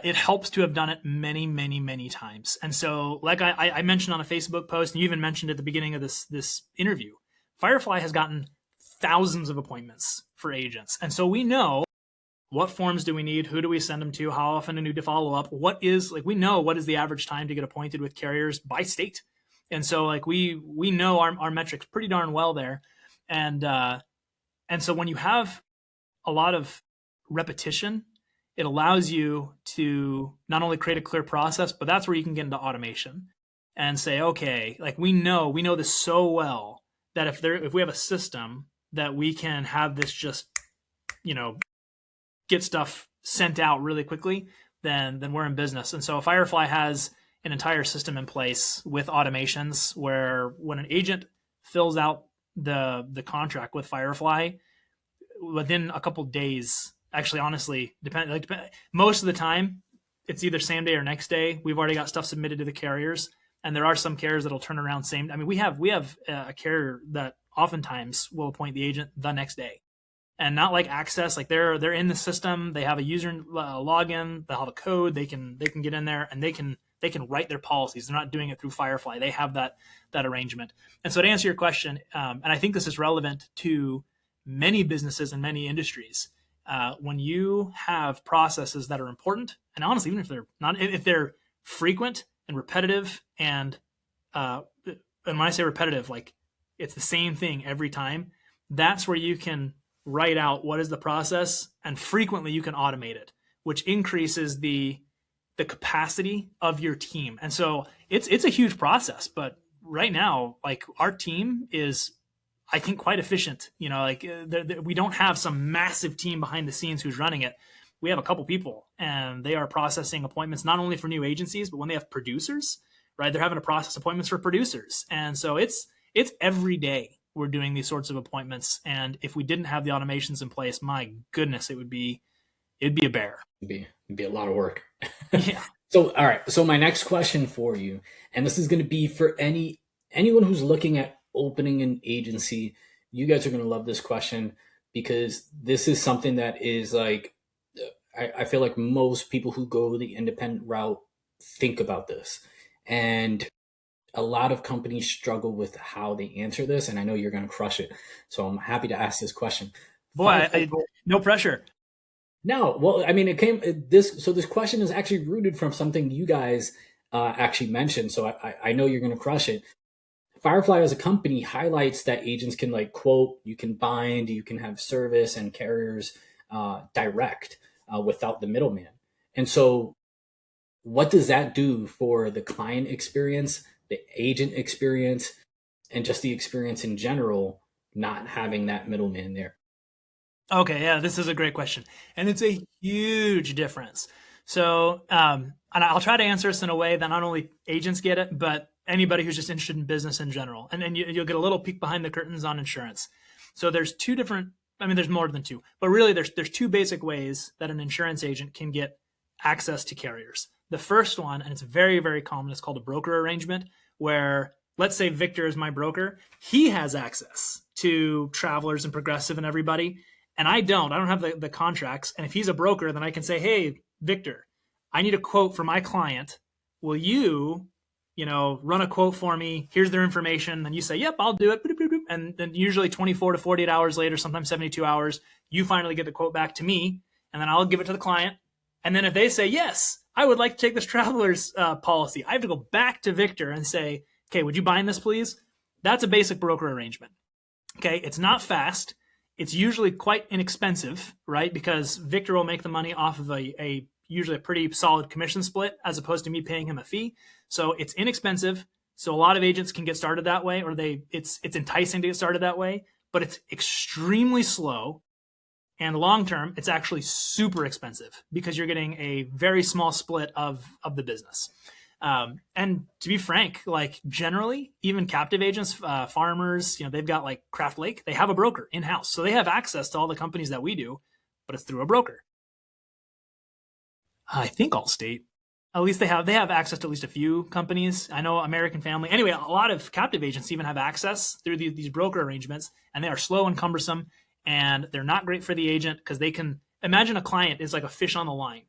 it helps to have done it many, many, many times. And so like I mentioned on a Facebook post, and you even mentioned at the beginning of this interview, Firefly has gotten thousands of appointments for agents. And so we know what forms do we need, who do we send them to, how often do we need to follow up, we know what is the average time to get appointed with carriers by state. And so we know our metrics pretty darn well there. And so when you have a lot of repetition, it allows you to not only create a clear process, but that's where you can get into automation and say, okay, we know this so well that if we have a system that we can have this just, get stuff sent out really quickly, then we're in business. And so Firefly has an entire system in place with automations where when an agent fills out the contract with Firefly, within a couple days, actually, honestly, most of the time, it's either same day or next day. We've already got stuff submitted to the carriers, and there are some carriers that'll turn around same. I mean, we have a carrier that oftentimes will appoint the agent the next day, and not like Access. They're in the system. They have a user login. They'll have a code. They can get in there and they can write their policies. They're not doing it through Firefly. They have that arrangement. And so to answer your question, and I think this is relevant to many businesses and many industries. When you have processes that are important, and honestly, even if they're frequent and repetitive, and when I say repetitive, it's the same thing every time, that's where you can write out what is the process, and frequently you can automate it, which increases the capacity of your team. And so it's a huge process, but right now, our team is, I think, quite efficient. We don't have some massive team behind the scenes who's running it. We have a couple people, and they are processing appointments not only for new agencies, but when they have producers, right? They're having to process appointments for producers. And so it's every day we're doing these sorts of appointments. And if we didn't have the automations in place, my goodness, it'd be a bear. It'd be a lot of work. Yeah. So, all right. So my next question for you, and this is going to be for anyone who's looking at opening an agency, you guys are going to love this question, because this is something that is I feel like most people who go the independent route think about this, and a lot of companies struggle with how they answer this, and I know you're going to crush it. So I'm happy to ask this question. Boy, no pressure. No, well, I mean, this question is actually rooted from something you guys actually mentioned. So I know you're going to crush it. Firefly as a company highlights that agents can quote, you can bind, you can have service and carriers direct without the middleman. And so what does that do for the client experience, the agent experience, and just the experience in general, not having that middleman there? Okay, yeah, this is a great question. And it's a huge difference. So, and I'll try to answer this in a way that not only agents get it, but anybody who's just interested in business in general. And then you'll get a little peek behind the curtains on insurance. So there's two different, there's more than two, but really there's two basic ways that an insurance agent can get access to carriers. The first one, and it's very, very common, it's called a broker arrangement, where let's say Victor is my broker. He has access to Travelers and Progressive and everybody, and I don't. I don't have the contracts. And if he's a broker, then I can say, hey, Victor, I need a quote for my client. Will you, run a quote for me? Here's their information. Then you say, yep, I'll do it. And then usually 24 to 48 hours later, sometimes 72 hours, you finally get the quote back to me, and then I'll give it to the client. And then if they say, yes, I would like to take this Travelers policy, I have to go back to Victor and say, okay, would you bind this, please? That's a basic broker arrangement. Okay, it's not fast. It's usually quite inexpensive, right? Because Victor will make the money off of usually a pretty solid commission split as opposed to me paying him a fee. So it's inexpensive. So a lot of agents can get started that way, or it's enticing to get started that way, but it's extremely slow. And long term, it's actually super expensive because you're getting a very small split of the business. And to be frank, like generally, even captive agents, farmers, they've got like Craft Lake, they have a broker in-house. So they have access to all the companies that we do, but it's through a broker. I think Allstate, at least they have access to at least a few companies. I know American Family. Anyway, a lot of captive agents even have access through these broker arrangements, and they are slow and cumbersome, and they're not great for the agent because they can imagine a client is like a fish on the line.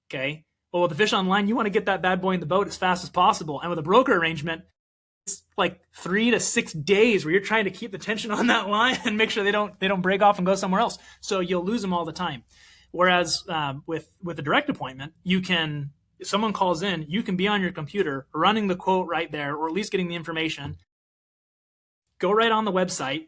Okay. Well, with the fish on line, you want to get that bad boy in the boat as fast as possible. And with a broker arrangement, it's like 3 to 6 days where you're trying to keep the tension on that line and make sure they don't break off and go somewhere else. So you'll lose them all the time. Whereas with a direct appointment, if someone calls in, you can be on your computer running the quote right there, or at least getting the information. Go right on the website,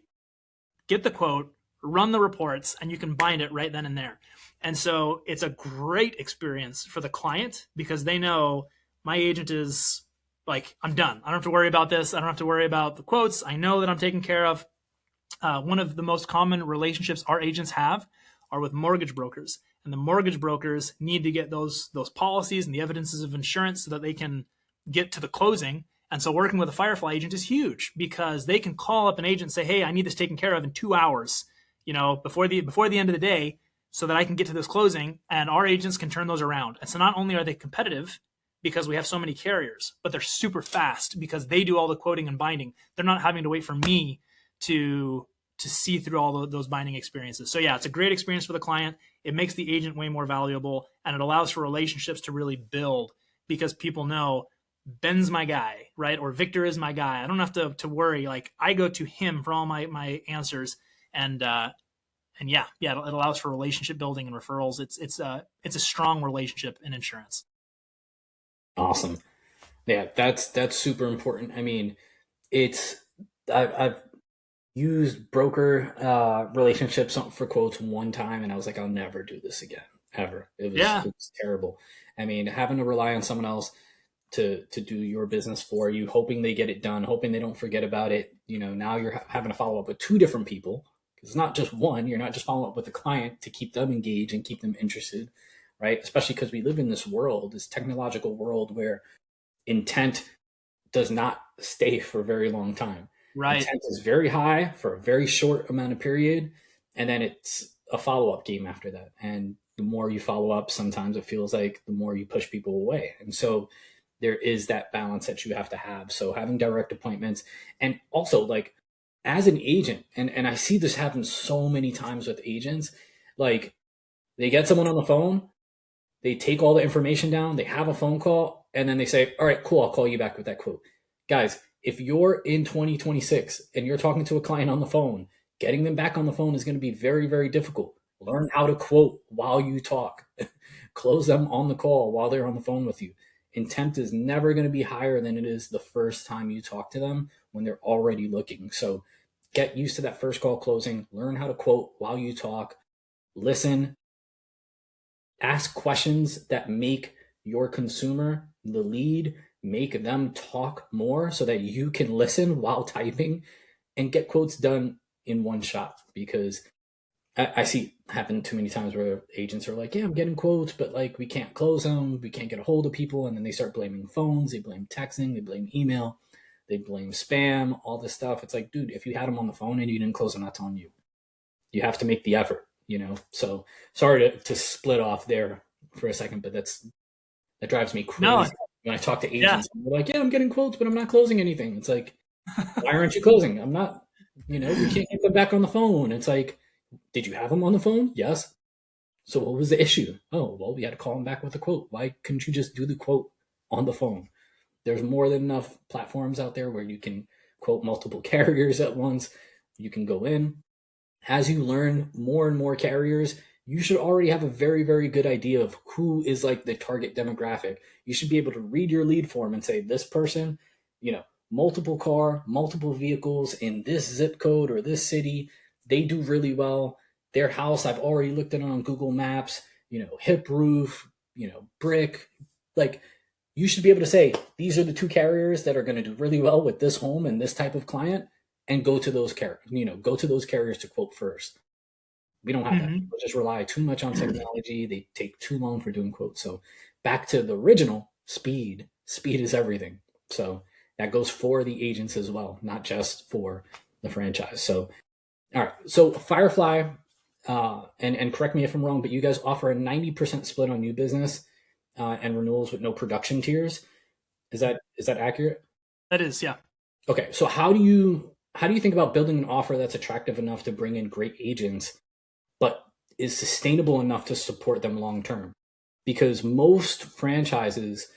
get the quote, run the reports, and you can bind it right then and there. And so it's a great experience for the client because they know my agent is like, I'm done. I don't have to worry about this. I don't have to worry about the quotes. I know that I'm taken care of. One of the most common relationships our agents have are with mortgage brokers. And the mortgage brokers need to get those policies and the evidences of insurance so that they can get to the closing. And so working with a Firefly agent is huge because they can call up an agent and say, hey, I need this taken care of in 2 hours, before the end of the day, so that I can get to this closing, and our agents can turn those around. And so not only are they competitive because we have so many carriers, but they're super fast because they do all the quoting and binding. They're not having to wait for me to see through all those binding experiences. So yeah, it's a great experience for the client. It makes the agent way more valuable, and it allows for relationships to really build because people know Ben's my guy, right? Or Victor is my guy. I don't have to worry. Like I go to him for all my answers, and yeah, it allows for relationship building and referrals. It's a strong relationship in insurance. Awesome. Yeah, that's super important. I mean, I've used broker relationships for quotes one time, and I was like, I'll never do this again, ever. It was terrible. I mean, having to rely on someone else to do your business for you, hoping they get it done, hoping they don't forget about it. Now you're having to follow up with 2 different people. It's not just one. You're not just following up with the client to keep them engaged and keep them interested, right? Especially because we live in this technological world where intent does not stay for a very long time. Right. Intent is very high for a very short amount of period, and then it's a follow-up game after that. And the more you follow up, sometimes it feels like the more you push people away. And so there is that balance that you have to have. So having direct appointments, and also like as an agent, and I see this happen so many times with agents, like they get someone on the phone, they take all the information down, they have a phone call, and then they say, all right, cool, I'll call you back with that quote. Guys, if you're in 2026 and you're talking to a client on the phone, getting them back on the phone is going to be very, very difficult. Learn how to quote while you talk. Close them on the call while they're on the phone with you. Intent is never going to be higher than it is the first time you talk to them when they're already looking. So get used to that first call closing. Learn how to quote while you talk. Listen. Ask questions that make your consumer, the lead, make them talk more so that you can listen while typing and get quotes done in one shot. Because I see happen too many times where agents are like, yeah, I'm getting quotes, but like we can't close them. We can't get a hold of people. And then they start blaming phones. They blame texting. They blame email. They blame spam, all this stuff. It's like, dude, if you had them on the phone and you didn't close them, that's on you. You have to make the effort, So sorry to split off there for a second, but that drives me No, crazy when I talk to yeah. agents. And they're like, yeah, I'm getting quotes, but I'm not closing anything. It's like, why aren't you closing? I'm not, we can't get them back on the phone. It's like, did you have them on the phone? Yes. So what was the issue? Oh, well, we had to call them back with a quote. Why couldn't you just do the quote on the phone? There's more than enough platforms out there where you can quote multiple carriers at once. You can go in. As you learn more and more carriers, you should already have a very, very good idea of who is like the target demographic. You should be able to read your lead form and say, this person, multiple car, multiple vehicles in this zip code or this city, they do really well. Their house, I've already looked at it on Google Maps, hip roof, brick. Like, you should be able to say, these are the two carriers that are going to do really well with this home and this type of client, and go to those carriers to quote first. We don't have that. People just rely too much on technology. They take too long for doing quotes. So back to the original, speed. Speed is everything. So that goes for the agents as well, not just for the franchise. So, all right. So Firefly, and correct me if I'm wrong, but you guys offer a 90% split on new business and renewals with no production tiers. Is that accurate? That is, yeah. Okay. So how do you think about building an offer that's attractive enough to bring in great agents, but is sustainable enough to support them long term? Because most franchises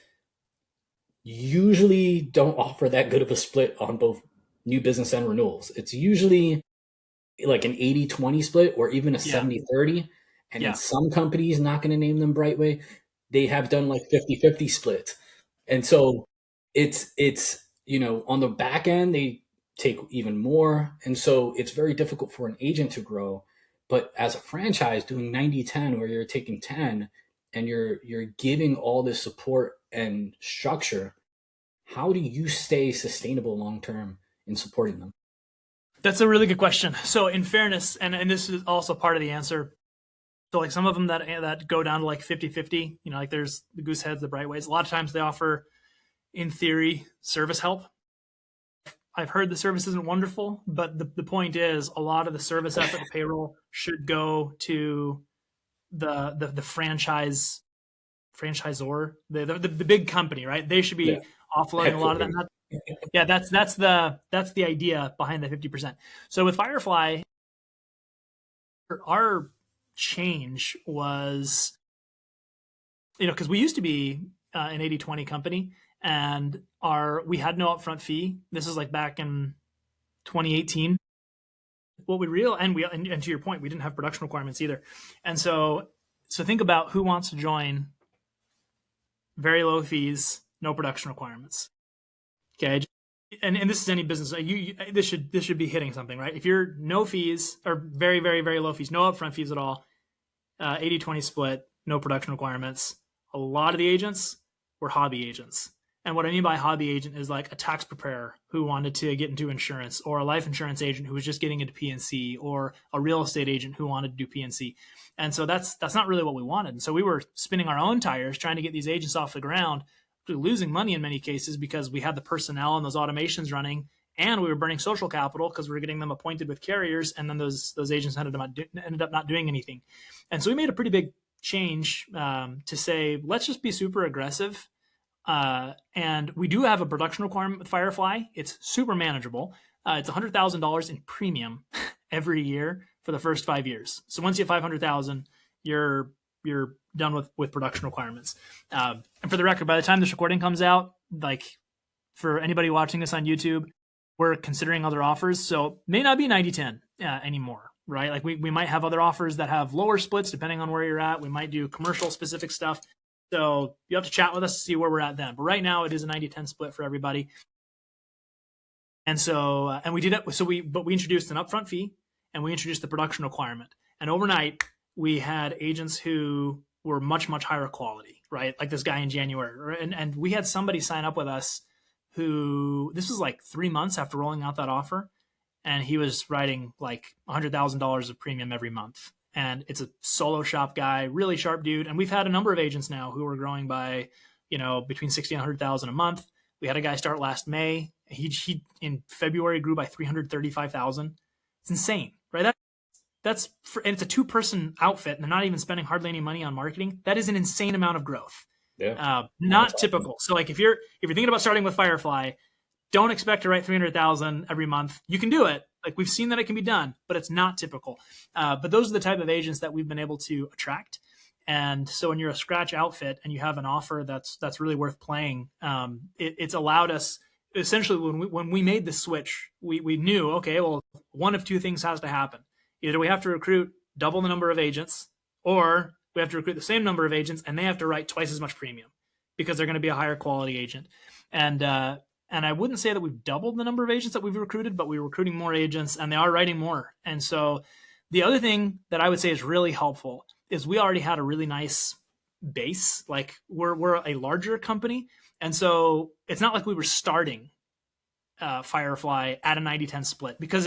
usually don't offer that good of a split on both new business and renewals. It's usually like an 80-20 split or even a 70-30. And in some companies, not going to name them Brightway, they have done like 50-50 splits. And so it's on the back end, they take even more. And so it's very difficult for an agent to grow. But as a franchise doing 90-10, where you're taking 10 and you're giving all this support and structure, how do you stay sustainable long term in supporting them? That's a really good question. So in fairness, and this is also part of the answer. So like some of them that go down to like 50-50, like there's the Gooseheads, the Brightways. A lot of times they offer, in theory, service help. I've heard the service isn't wonderful, but the point is a lot of the service effort, the payroll should go to the franchisor, the big company, right? They should be offloading a lot of that. Yeah, that's the idea behind the 50%. So with Firefly, our change was, because we used to be an 80-20 company, and we had no upfront fee. This is like back in 2018. What we and to your point, we didn't have production requirements either. And so think about who wants to join very low fees, no production requirements. Okay. And this is any business. This should be hitting something, right? If you're no fees or very, very, very low fees, no upfront fees at all, 80-20 split, no production requirements. A lot of the agents were hobby agents. And what I mean by hobby agent is like a tax preparer who wanted to get into insurance, or a life insurance agent who was just getting into P&C, or a real estate agent who wanted to do P&C. And so that's not really what we wanted. And so we were spinning our own tires trying to get these agents off the ground, losing money in many cases because we had the personnel and those automations running, and we were burning social capital because we were getting them appointed with carriers, and then those agents ended up not doing anything. And so we made a pretty big change to say, let's just be super aggressive. And we do have a production requirement with Firefly. It's super manageable. It's $100,000 in premium every year for the first 5 years. So once you have 500,000, you're done with production requirements. And for the record, by the time this recording comes out, like for anybody watching this on YouTube, we're considering other offers. So may not be 90-10 anymore, right? Like we might have other offers that have lower splits depending on where you're at. We might do commercial specific stuff. So you have to chat with us to see where we're at then. But right now it is a 90-10 split for everybody. And so, and we did it. So we introduced an upfront fee, and we introduced the production requirement. And overnight we had agents who were much, much higher quality, right? Like this guy in January. And we had somebody sign up with us who, this was like 3 months after rolling out that offer, and he was writing like $100,000 of premium every month. And it's a solo shop guy, really sharp dude. And we've had a number of agents now who are growing by, between 60 and 100,000 a month. We had a guy start last May. He in February grew by 335,000. It's insane, right? and it's a 2-person outfit, and they're not even spending hardly any money on marketing. That is an insane amount of growth. Yeah. Not typical. So like if you're thinking about starting with Firefly, don't expect to write 300,000 every month. You can do it. Like we've seen that it can be done, but it's not typical. But those are the type of agents that we've been able to attract. And so when you're a scratch outfit and you have an offer that's really worth playing, it's allowed us essentially when we made the switch, we knew, okay, well, one of two things has to happen. Either we have to recruit double the number of agents, or we have to recruit the same number of agents and they have to write twice as much premium because they're going to be a higher quality agent. And I wouldn't say that we've doubled the number of agents that we've recruited, but we're recruiting more agents and they are writing more. And so the other thing that I would say is really helpful is we already had a really nice base. Like we're a larger company. And so it's not like we were starting Firefly at a 90-10 split, because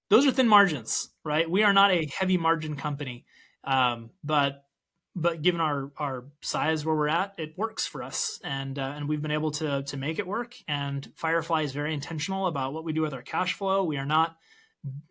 those are thin margins, right? We are not a heavy margin company. But given our size where we're at, it works for us, and we've been able to make it work. And Firefly is very intentional about what we do with our cash flow. We are not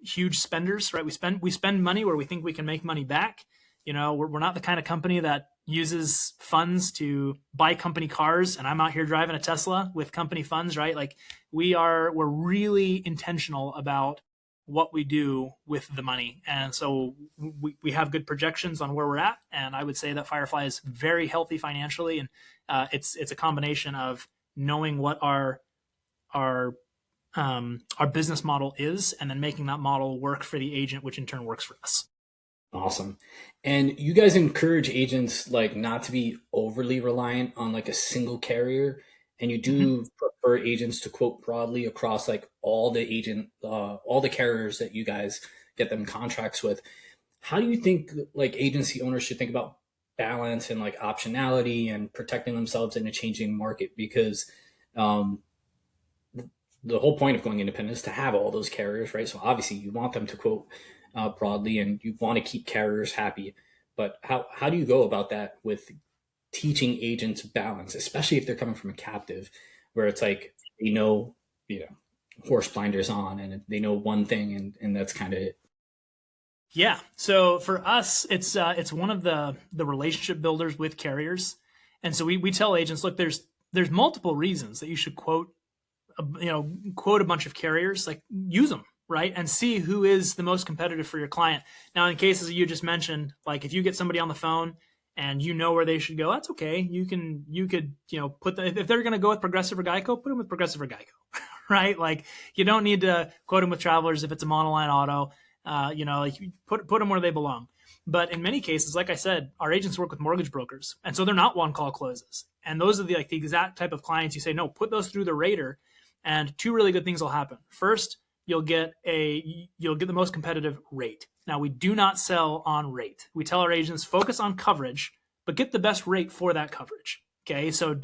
huge spenders, right? We spend money where we think we can make money back. We're not the kind of company that uses funds to buy company cars, and I'm out here driving a Tesla with company funds, right? Like we're really intentional about what we do with the money. And so we have good projections on where we're at. And I would say that Firefly is very healthy financially. And it's a combination of knowing what our business model is, and then making that model work for the agent, which in turn works for us. Awesome. And you guys encourage agents like not to be overly reliant on like a single carrier. And you do prefer agents to quote broadly across like all the carriers that you guys get them contracts with. How do you think like agency owners should think about balance and like optionality and protecting themselves in a changing market? Because the whole point of going independent is to have all those carriers, right? So obviously you want them to quote broadly, and you want to keep carriers happy. But how do you go about that with teaching agents balance, especially if they're coming from a captive where it's like, horse blinders on and they know one thing and that's kind of it? Yeah. So for us, it's one of the relationship builders with carriers. And so we tell agents, look, there's multiple reasons that you should quote a bunch of carriers, like use them, right? And see who is the most competitive for your client. Now, in cases you just mentioned, like if you get somebody on the phone and you know where they should go, that's okay. You could if they're going to go with Progressive or Geico, put them with Progressive or Geico, right? Like you don't need to quote them with Travelers if it's a monoline auto. Like you put them where they belong. But in many cases, like I said, our agents work with mortgage brokers, and so they're not one call closes. And those are the exact type of clients you say, no, put those through the rater, and two really good things will happen. First, you'll get the most competitive rate. Now, we do not sell on rate. We tell our agents, focus on coverage, but get the best rate for that coverage. Okay, so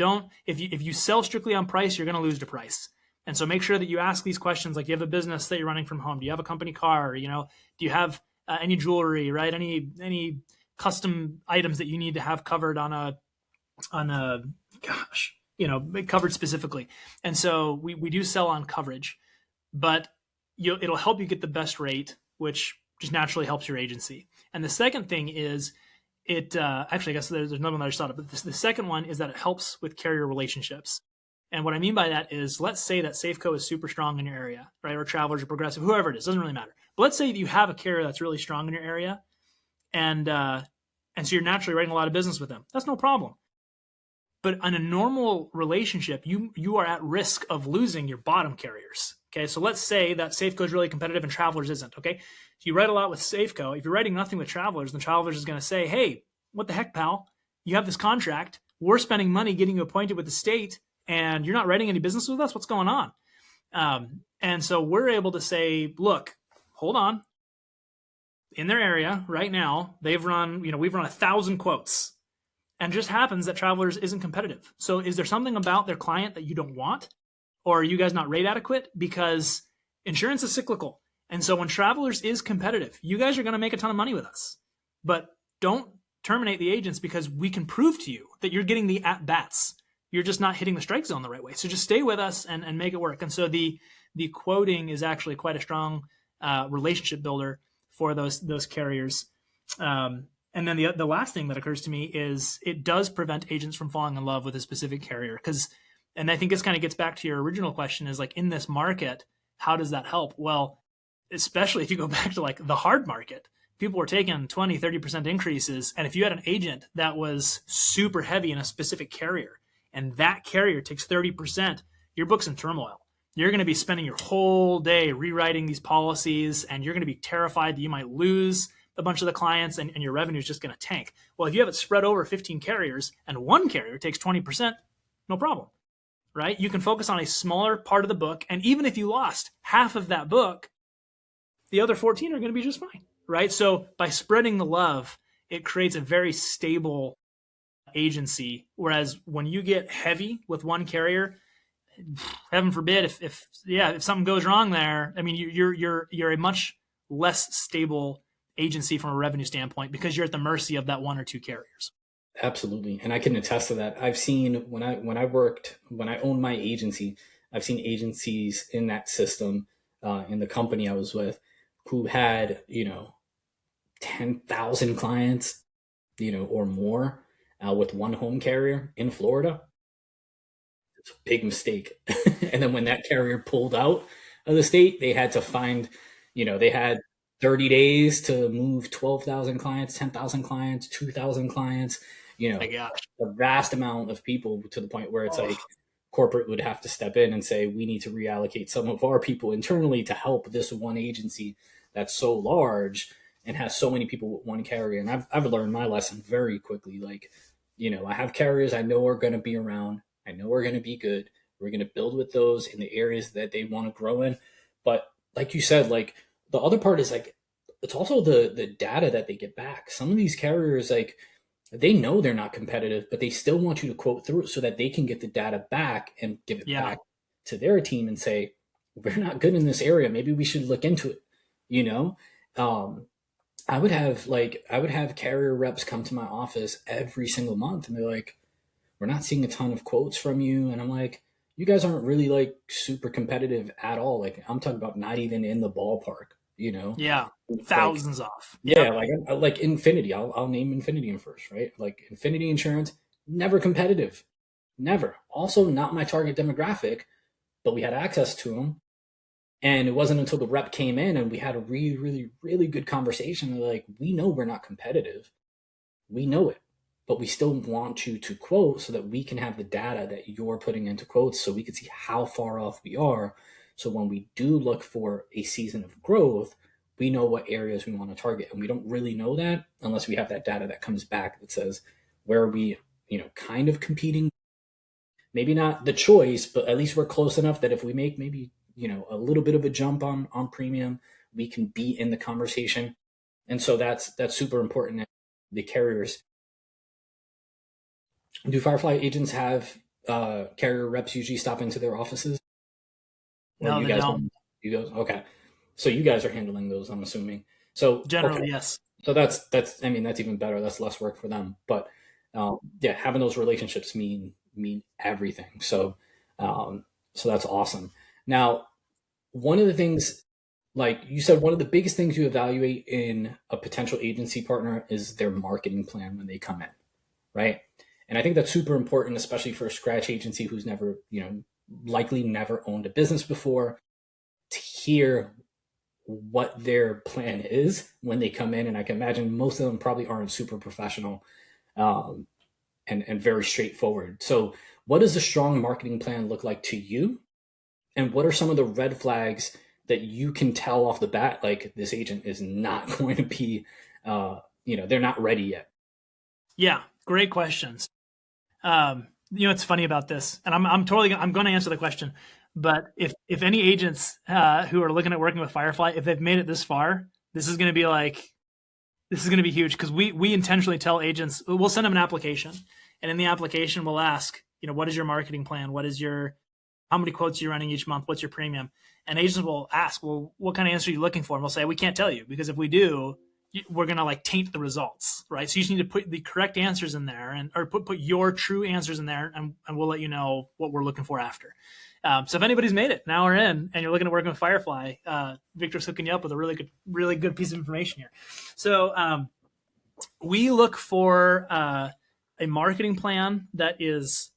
if you sell strictly on price, you're going to lose to price. And so make sure that you ask these questions, like, you have a business that you're running from home? Do you have a company car? Do you have any jewelry, right? Any custom items that you need to have covered covered specifically. And so we do sell on coverage, but it'll help you get the best rate, which just naturally helps your agency. And the second thing is actually, I guess there's another one that I just thought of, but the second one is that it helps with carrier relationships. And what I mean by that is, let's say that Safeco is super strong in your area, right? Or Travelers or Progressive, whoever it is, doesn't really matter. But let's say that you have a carrier that's really strong in your area, and so you're naturally writing a lot of business with them. That's no problem. But in a normal relationship, you are at risk of losing your bottom carriers. Okay, so let's say that Safeco is really competitive and Travelers isn't. Okay, so you write a lot with Safeco. If you're writing nothing with Travelers, then Travelers is going to say, "Hey, what the heck, pal? You have this contract. We're spending money getting you appointed with the state, and you're not writing any business with us. What's going on?" And so we're able to say, "Look, hold on. In their area right now, we've run 1,000 quotes." And just happens that Travelers isn't competitive. So is there something about their client that you don't want? Or are you guys not rate adequate? Because insurance is cyclical. And so when Travelers is competitive, you guys are going to make a ton of money with us. But don't terminate the agents, because we can prove to you that you're getting the at-bats. You're just not hitting the strike zone the right way. So just stay with us and make it work. And so the quoting is actually quite a strong relationship builder for those carriers. And then the last thing that occurs to me is it does prevent agents from falling in love with a specific carrier. And I think this kind of gets back to your original question, is like, in this market, how does that help? Well, especially if you go back to like the hard market, people were taking 20, 30% increases. And if you had an agent that was super heavy in a specific carrier and that carrier takes 30%, your book's in turmoil. You're going to be spending your whole day rewriting these policies, and you're going to be terrified that you might lose a bunch of the clients, and your revenue is just going to tank. Well, if you have it spread over 15 carriers and one carrier takes 20%, no problem, right? You can focus on a smaller part of the book. And even if you lost half of that book, the other 14 are going to be just fine, right? So by spreading the love, it creates a very stable agency. Whereas when you get heavy with one carrier, heaven forbid, if something goes wrong there, I mean, you're a much less stable agency from a revenue standpoint, because you're at the mercy of that one or two carriers. Absolutely. And I can attest to that. I've seen when I owned my agency, I've seen agencies in that system, in the company I was with, who had, 10,000 clients, or more, with one home carrier in Florida. It's a big mistake. And then when that carrier pulled out of the state, they had to find, they had 30 days to move 12,000 clients, 10,000 clients, 2,000 clients, My gosh. a vast amount of people, to the point where it's like corporate would have to step in and say, we need to reallocate some of our people internally to help this one agency that's so large and has so many people with one carrier. And I've learned my lesson very quickly. Like, I have carriers I know are going to be around. I know are going to be good. We're going to build with those in the areas that they want to grow in. But like you said, like, the other part is like, it's also the data that they get back. Some of these carriers, like, they know they're not competitive, but they still want you to quote through it so that they can get the data back and give it back to their team and say, we're not good in this area. Maybe we should look into it. I would have carrier reps come to my office every single month, and they're like, we're not seeing a ton of quotes from you. And I'm like, you guys aren't really like super competitive at all. Like, I'm talking about not even in the ballpark, Yeah. Thousands off. Yeah. Like Infinity, I'll name Infinity in first, right? Like, Infinity Insurance, never competitive, never. Also not my target demographic, but we had access to them. And it wasn't until the rep came in and we had a really, really, really good conversation. They're like, we know we're not competitive. We know it, but we still want you to quote so that we can have the data that you're putting into quotes, so we can see how far off we are. So when we do look for a season of growth, we know what areas we want to target. And we don't really know that unless we have that data that comes back that says, where are we, kind of competing? Maybe not the choice, but at least we're close enough that if we make maybe, a little bit of a jump on premium, we can be in the conversation. And so that's super important. The carriers, do Firefly agents have carrier reps usually stop into their offices? No, they don't. You guys, okay. So you guys are handling those, I'm assuming. So generally, okay. Yes. So that's even better. That's less work for them. But having those relationships mean everything. So that's awesome. Now, one of the things, like you said, one of the biggest things you evaluate in a potential agency partner is their marketing plan when they come in, right? And I think that's super important, especially for a scratch agency who's never, likely never owned a business before, to hear what their plan is when they come in. And I can imagine most of them probably aren't super professional, and very straightforward. So what does a strong marketing plan look like to you? And what are some of the red flags that you can tell off the bat, like, this agent is not going to be, they're not ready yet? Yeah, great questions. It's funny about this, and I'm going to answer the question. But if any agents who are looking at working with Firefly, if they've made it this far, this is going to be huge, because we intentionally tell agents, we'll send them an application, and in the application we'll ask, what is your marketing plan? How many quotes are you running each month? What's your premium? And agents will ask, well, what kind of answer are you looking for? And we'll say, we can't tell you, because if we do, we're going to taint the results, right? So you just need to put the correct answers in there, or put your true answers in there, and we'll let you know what we're looking for after. So if anybody's made it an hour in and you're looking at working with Firefly, Victor's hooking you up with a really good piece of information here. So we look for a marketing plan that is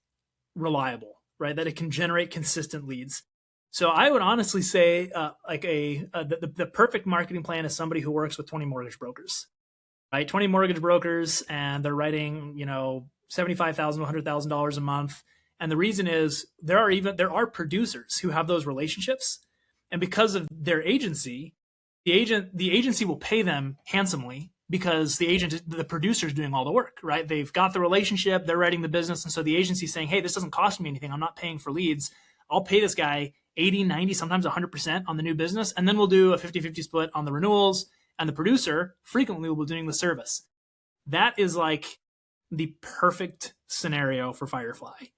reliable, right? That it can generate consistent leads. So I would honestly say the perfect marketing plan is somebody who works with 20 mortgage brokers, right? 20 mortgage brokers, and they're writing, $75,000, $100,000 a month. And the reason is there are producers who have those relationships, and because of their agency, the agency will pay them handsomely because the producer is doing all the work, right? They've got the relationship, they're writing the business, and so the agency is saying, hey, this doesn't cost me anything. I'm not paying for leads. I'll pay this guy 80, 90, sometimes 100% on the new business, and then we'll do a 50-50 split on the renewals, and the producer frequently will be doing the service. That is like the perfect scenario for Firefly,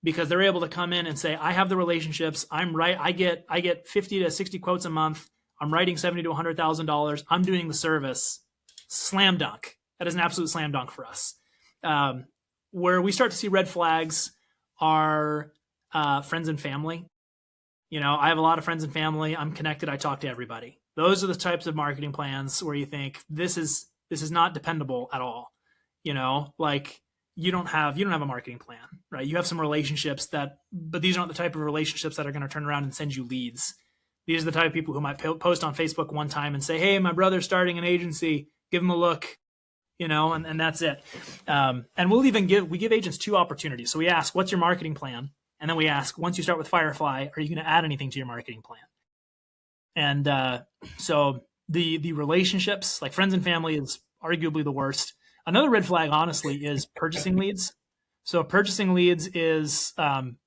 because they're able to come in and say, I have the relationships. I get 50 to 60 quotes a month. I'm writing $70,000 to $100,000. I'm doing the service. Slam dunk. That is an absolute slam dunk for us. Where we start to see red flags are friends and family. I have a lot of friends and family. I'm connected. I talk to everybody. Those are the types of marketing plans where you think this is not dependable at all. Like you don't have a marketing plan, right? You have some relationships but these aren't the type of relationships that are going to turn around and send you leads. These are the type of people who might post on Facebook one time and say, hey, my brother's starting an agency, give him a look, and that's it. And we give agents 2 opportunities. So we ask, what's your marketing plan? And then we ask, once you start with Firefly, are you going to add anything to your marketing plan? And so the relationships, like friends and family, is arguably the worst. Another red flag, honestly, is purchasing leads. So purchasing leads is,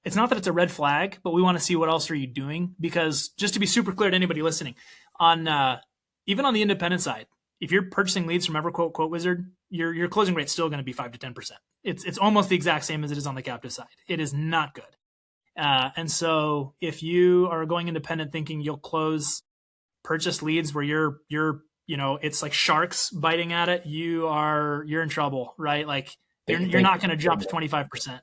it's not that it's a red flag, but we want to see what else are you doing, because just to be super clear to anybody listening, even on the independent side, if you're purchasing leads from EverQuote, Quote Wizard, your closing rate's still going to be 5 to 10%. It's almost the exact same as it is on the captive side. It is not good. And so if you are going independent thinking you'll close purchase leads where you're it's like sharks biting at it, you're in trouble, right? Like you're not going to jump to 25%.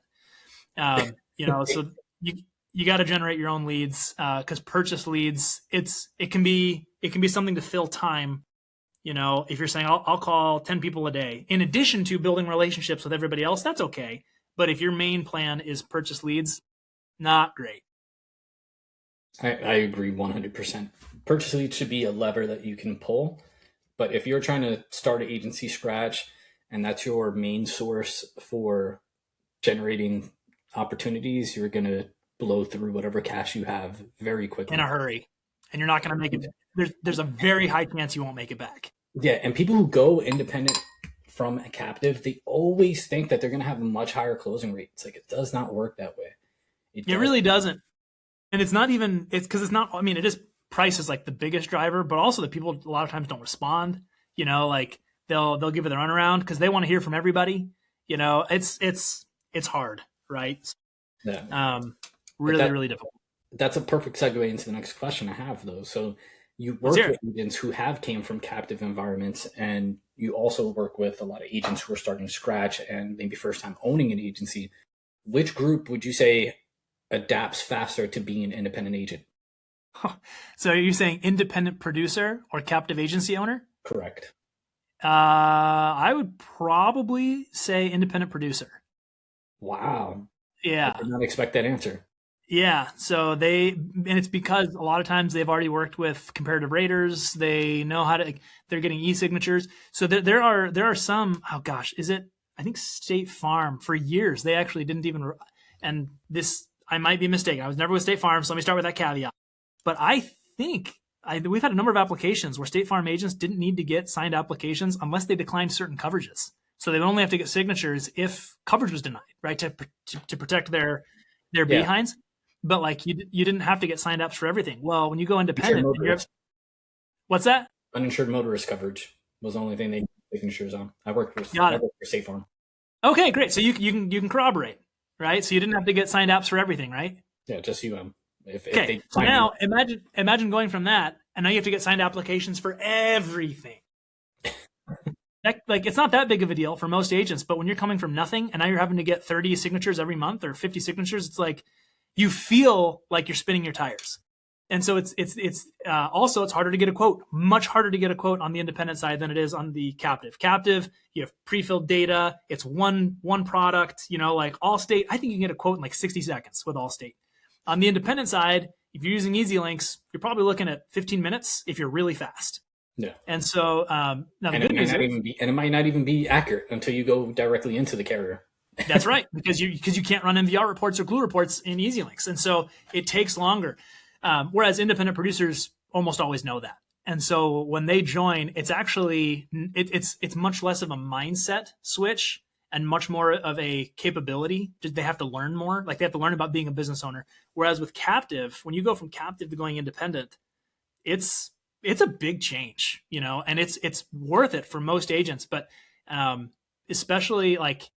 So you got to generate your own leads, because purchase leads, it can be something to fill time. If you're saying I'll call 10 people a day in addition to building relationships with everybody else, that's okay. But if your main plan is purchase leads, not great. I agree 100%. Purchase leads should be a lever that you can pull. But if you're trying to start an agency scratch and that's your main source for generating opportunities, you're going to blow through whatever cash you have very quickly. In a hurry. And you're not going to make it. There's a very high chance you won't make it back. Yeah. And people who go independent from a captive, they always think that they're going to have a much higher closing rate. It's like, it does not work that way. It really doesn't. And it's because it's not, it is price is like the biggest driver, but also that people a lot of times don't respond, like they'll give it their runaround because they want to hear from everybody. It's hard, right? Yeah. Really difficult. That's a perfect segue into the next question I have, though. So you work with agents who have came from captive environments, and you also work with a lot of agents who are starting scratch and maybe first time owning an agency. Which group would you say adapts faster to being an independent agent? So are you saying independent producer or captive agency owner? Correct. I would probably say independent producer. Wow. Yeah. I did not expect that answer. Yeah. So and it's because a lot of times they've already worked with comparative raters. They know they're getting e-signatures. So there are some, oh gosh, I think State Farm for years, they actually didn't even, and this, I might be mistaken. I was never with State Farm. So let me start with that caveat. But I think we've had a number of applications where State Farm agents didn't need to get signed applications unless they declined certain coverages. So they would only have to get signatures if coverage was denied, right? To protect their behinds. But like you didn't have to get signed ups for everything. Well, when you go independent, what's that? Uninsured motorist coverage was the only thing they needed signatures on. I worked for State Farm. Okay, great. So you can corroborate, right? So you didn't have to get signed ups for everything, right? Yeah, just you. Okay, so now imagine going from that, and now you have to get signed applications for everything. Like it's not that big of a deal for most agents, but when you're coming from nothing and now you're having to get 30 signatures every month or 50 signatures, it's like you feel like you're spinning your tires. And so it's also, it's harder to get a quote, much harder to get a quote on the independent side than it is on the captive. Captive, you have pre-filled data. It's one product, like Allstate. I think you can get a quote in like 60 seconds with Allstate. On the independent side, if you're using EasyLinks, you're probably looking at 15 minutes if you're really fast. Yeah. And so now the good news is, it might not even be accurate until you go directly into the carrier. That's right, because you can't run MVR reports or Glue reports in EasyLinks, and so it takes longer. Whereas independent producers almost always know that, and so when they join, it's actually it's much less of a mindset switch and much more of a capability. They have to learn more, like they have to learn about being a business owner. Whereas with captive, when you go from captive to going independent, it's a big change, and it's worth it for most agents, but especially like.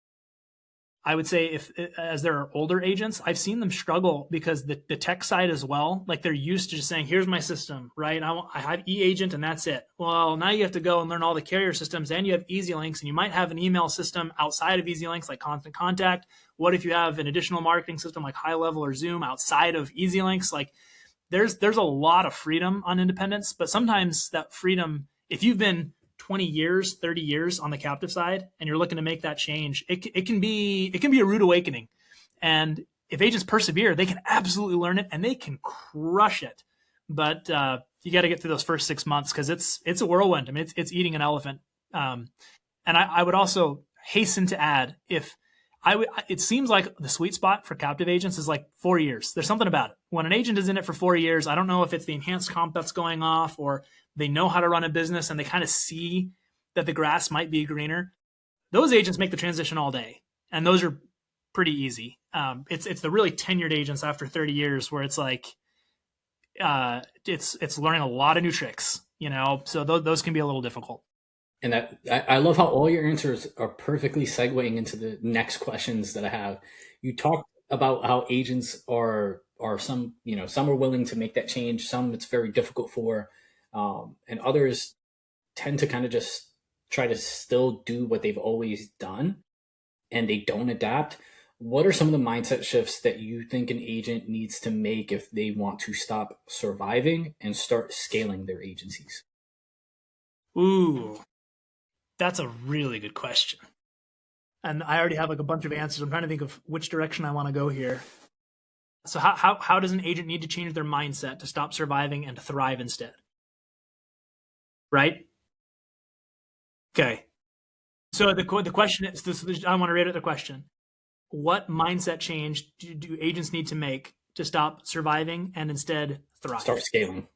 I would say as there are older agents, I've seen them struggle because the tech side as well, like they're used to just saying, here's my system, right? I have e-agent and that's it. Well, now you have to go and learn all the carrier systems, and you have EasyLinks, and you might have an email system outside of EasyLinks like Constant Contact. What if you have an additional marketing system like High Level or Zoom outside of EasyLinks? Like there's a lot of freedom on independence, but sometimes that freedom, if you've been 20 years, 30 years on the captive side, and you're looking to make that change, it can be a rude awakening. And if agents persevere, they can absolutely learn it and they can crush it. But you got to get through those first 6 months because it's a whirlwind. I mean, it's eating an elephant. And I would also hasten to add, it seems like the sweet spot for captive agents is like 4 years. There's something about it. When an agent is in it for 4 years, I don't know if it's the enhanced comp that's going off or they know how to run a business and they kind of see that the grass might be greener. Those agents make the transition all day, and those are pretty easy. It's the really tenured agents after 30 years where it's like it's learning a lot of new tricks, so those can be a little difficult. And I love how all your answers are perfectly segueing into the next questions that I have. You talked about how agents are some are willing to make that change, some it's very difficult for, and others tend to kind of just try to still do what they've always done and they don't adapt. What are some of the mindset shifts that you think an agent needs to make if they want to stop surviving and start scaling their agencies? Ooh, that's a really good question. And I already have like a bunch of answers. I'm trying to think of which direction I want to go here. So how does an agent need to change their mindset to stop surviving and to thrive instead? Right? Okay. So the question is this. I want to reiterate the question. What mindset change do agents need to make to stop surviving and instead thrive? Start scaling.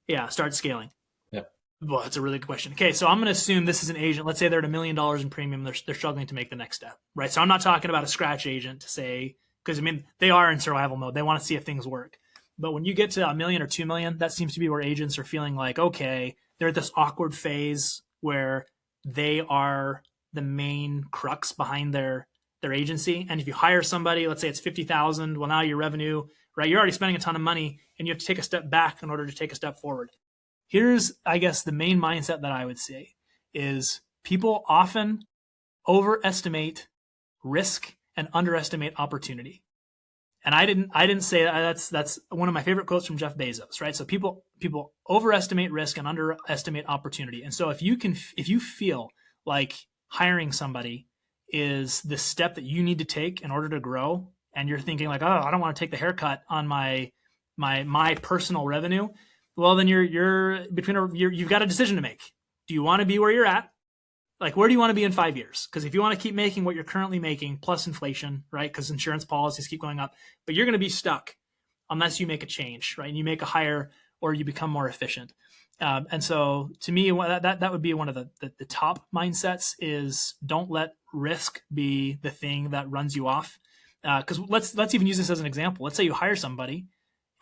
Yeah, start scaling. Yep. Well, that's a really good question. Okay, so I'm going to assume this is an agent. Let's say they're at $1 million in premium. They're struggling to make the next step, right? So I'm not talking about a scratch agent to say, because they are in survival mode. They want to see if things work. But when you get to $1 million or $2 million, that seems to be where agents are feeling like, okay, they're at this awkward phase where they are the main crux behind their agency. And if you hire somebody, let's say it's $50,000, well, now your revenue, right? You're already spending a ton of money and you have to take a step back in order to take a step forward. Here's, I guess, the main mindset that I would say is people often overestimate risk and underestimate opportunity. And I didn't say that. That's one of my favorite quotes from Jeff Bezos, right? So people overestimate risk and underestimate opportunity. And so if you feel like hiring somebody is the step that you need to take in order to grow, and you're thinking like, oh, I don't want to take the haircut on my personal revenue, well, then you've got a decision to make. Do you want to be where you're at? Like, where do you want to be in 5 years? Because if you want to keep making what you're currently making plus inflation, right? Because insurance policies keep going up, but you're going to be stuck unless you make a change, right? And you make a hire or you become more efficient. And so to me, that would be one of the top mindsets is don't let risk be the thing that runs you off. Because let's even use this as an example. Let's say you hire somebody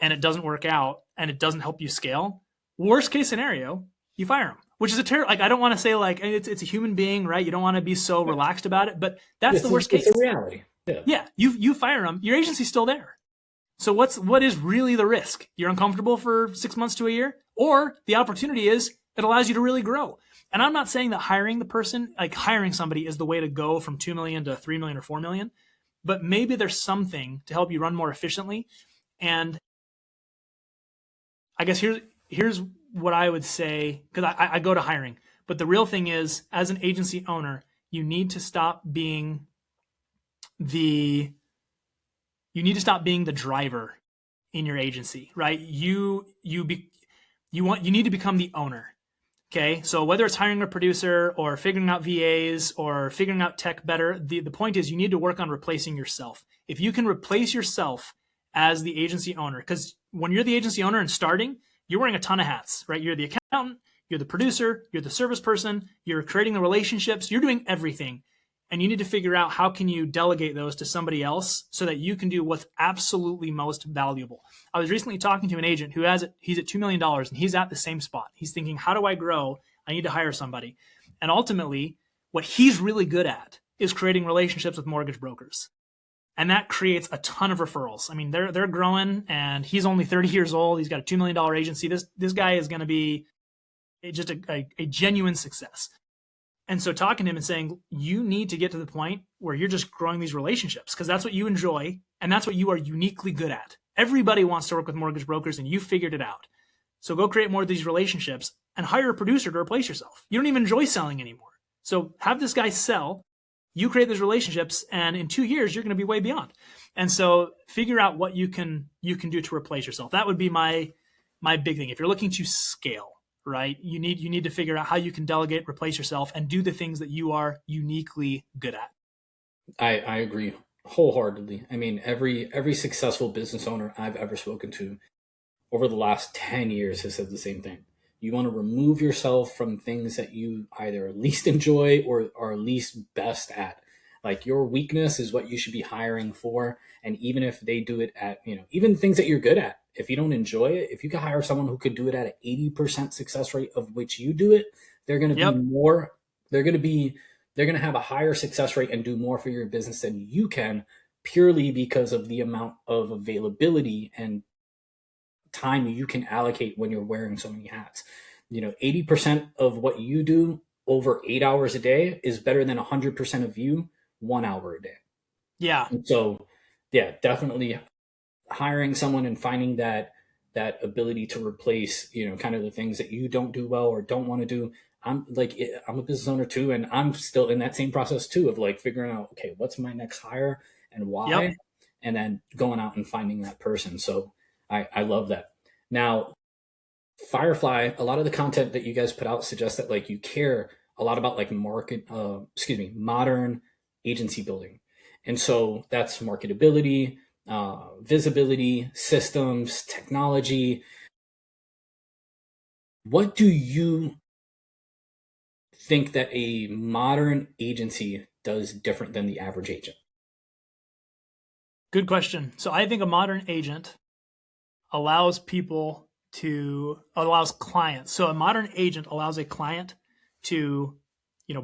and it doesn't work out and it doesn't help you scale. Worst case scenario, you fire them. Which is I don't want to say like it's a human being, right? You don't want to be so relaxed about it, but that's the worst case. It's a reality. Yeah, you fire them, your agency's still there. So what is really the risk? You're uncomfortable for 6 months to a year, or the opportunity is it allows you to really grow. And I'm not saying that hiring somebody is the way to go from 2 million to 3 million or 4 million, but maybe there's something to help you run more efficiently. And I guess here's what I would say, because I go to hiring, but the real thing is, as an agency owner, you need to stop being the driver in your agency, right? You need to become the owner. Okay, so whether it's hiring a producer or figuring out VAs or figuring out tech better, the point is you need to work on replacing yourself. If you can replace yourself as the agency owner, because when you're the agency owner and starting, you're wearing a ton of hats, right? You're the accountant, you're the producer, you're the service person, you're creating the relationships, you're doing everything. And you need to figure out how can you delegate those to somebody else so that you can do what's absolutely most valuable. I was recently talking to an agent who he's at $2 million and he's at the same spot. He's thinking, how do I grow? I need to hire somebody. And ultimately, what he's really good at is creating relationships with mortgage brokers. And that creates a ton of referrals. I mean, they're growing, and he's only 30 years old. He's got a $2 million agency. This guy is going to be just a genuine success. And so talking to him and saying, you need to get to the point where you're just growing these relationships, because that's what you enjoy and that's what you are uniquely good at. Everybody wants to work with mortgage brokers, and you figured it out. So go create more of these relationships and hire a producer to replace yourself. You don't even enjoy selling anymore. So have this guy sell, you create those relationships, and in 2 years, you're going to be way beyond. And so figure out what you can do to replace yourself. That would be my big thing. If you're looking to scale, right, you need to figure out how you can delegate, replace yourself, and do the things that you are uniquely good at. I agree wholeheartedly. I mean, every successful business owner I've ever spoken to over the last 10 years has said the same thing. You want to remove yourself from things that you either least enjoy or are least best at. Like, your weakness is what you should be hiring for. And even if they do it at, even things that you're good at, if you don't enjoy it, if you could hire someone who could do it at an 80% success rate of which you do it, they're going to be more, they're going to have a higher success rate and do more for your business than you can, purely because of the amount of availability and time you can allocate when you're wearing so many hats. 80% of what you do over 8 hours a day is better than 100% of you 1 hour a day. Yeah. And so, yeah, definitely hiring someone and finding that ability to replace, kind of the things that you don't do well or don't want to do. I'm a business owner too, and I'm still in that same process too of like figuring out, okay, what's my next hire and why, and then going out and finding that person. So I love that. Now, Firefly, a lot of the content that you guys put out suggests that like you care a lot about like modern agency building. And so that's marketability, visibility, systems, technology. What do you think that a modern agency does different than the average agent? Good question. So I think a modern agent allows clients. So a modern agent allows a client to,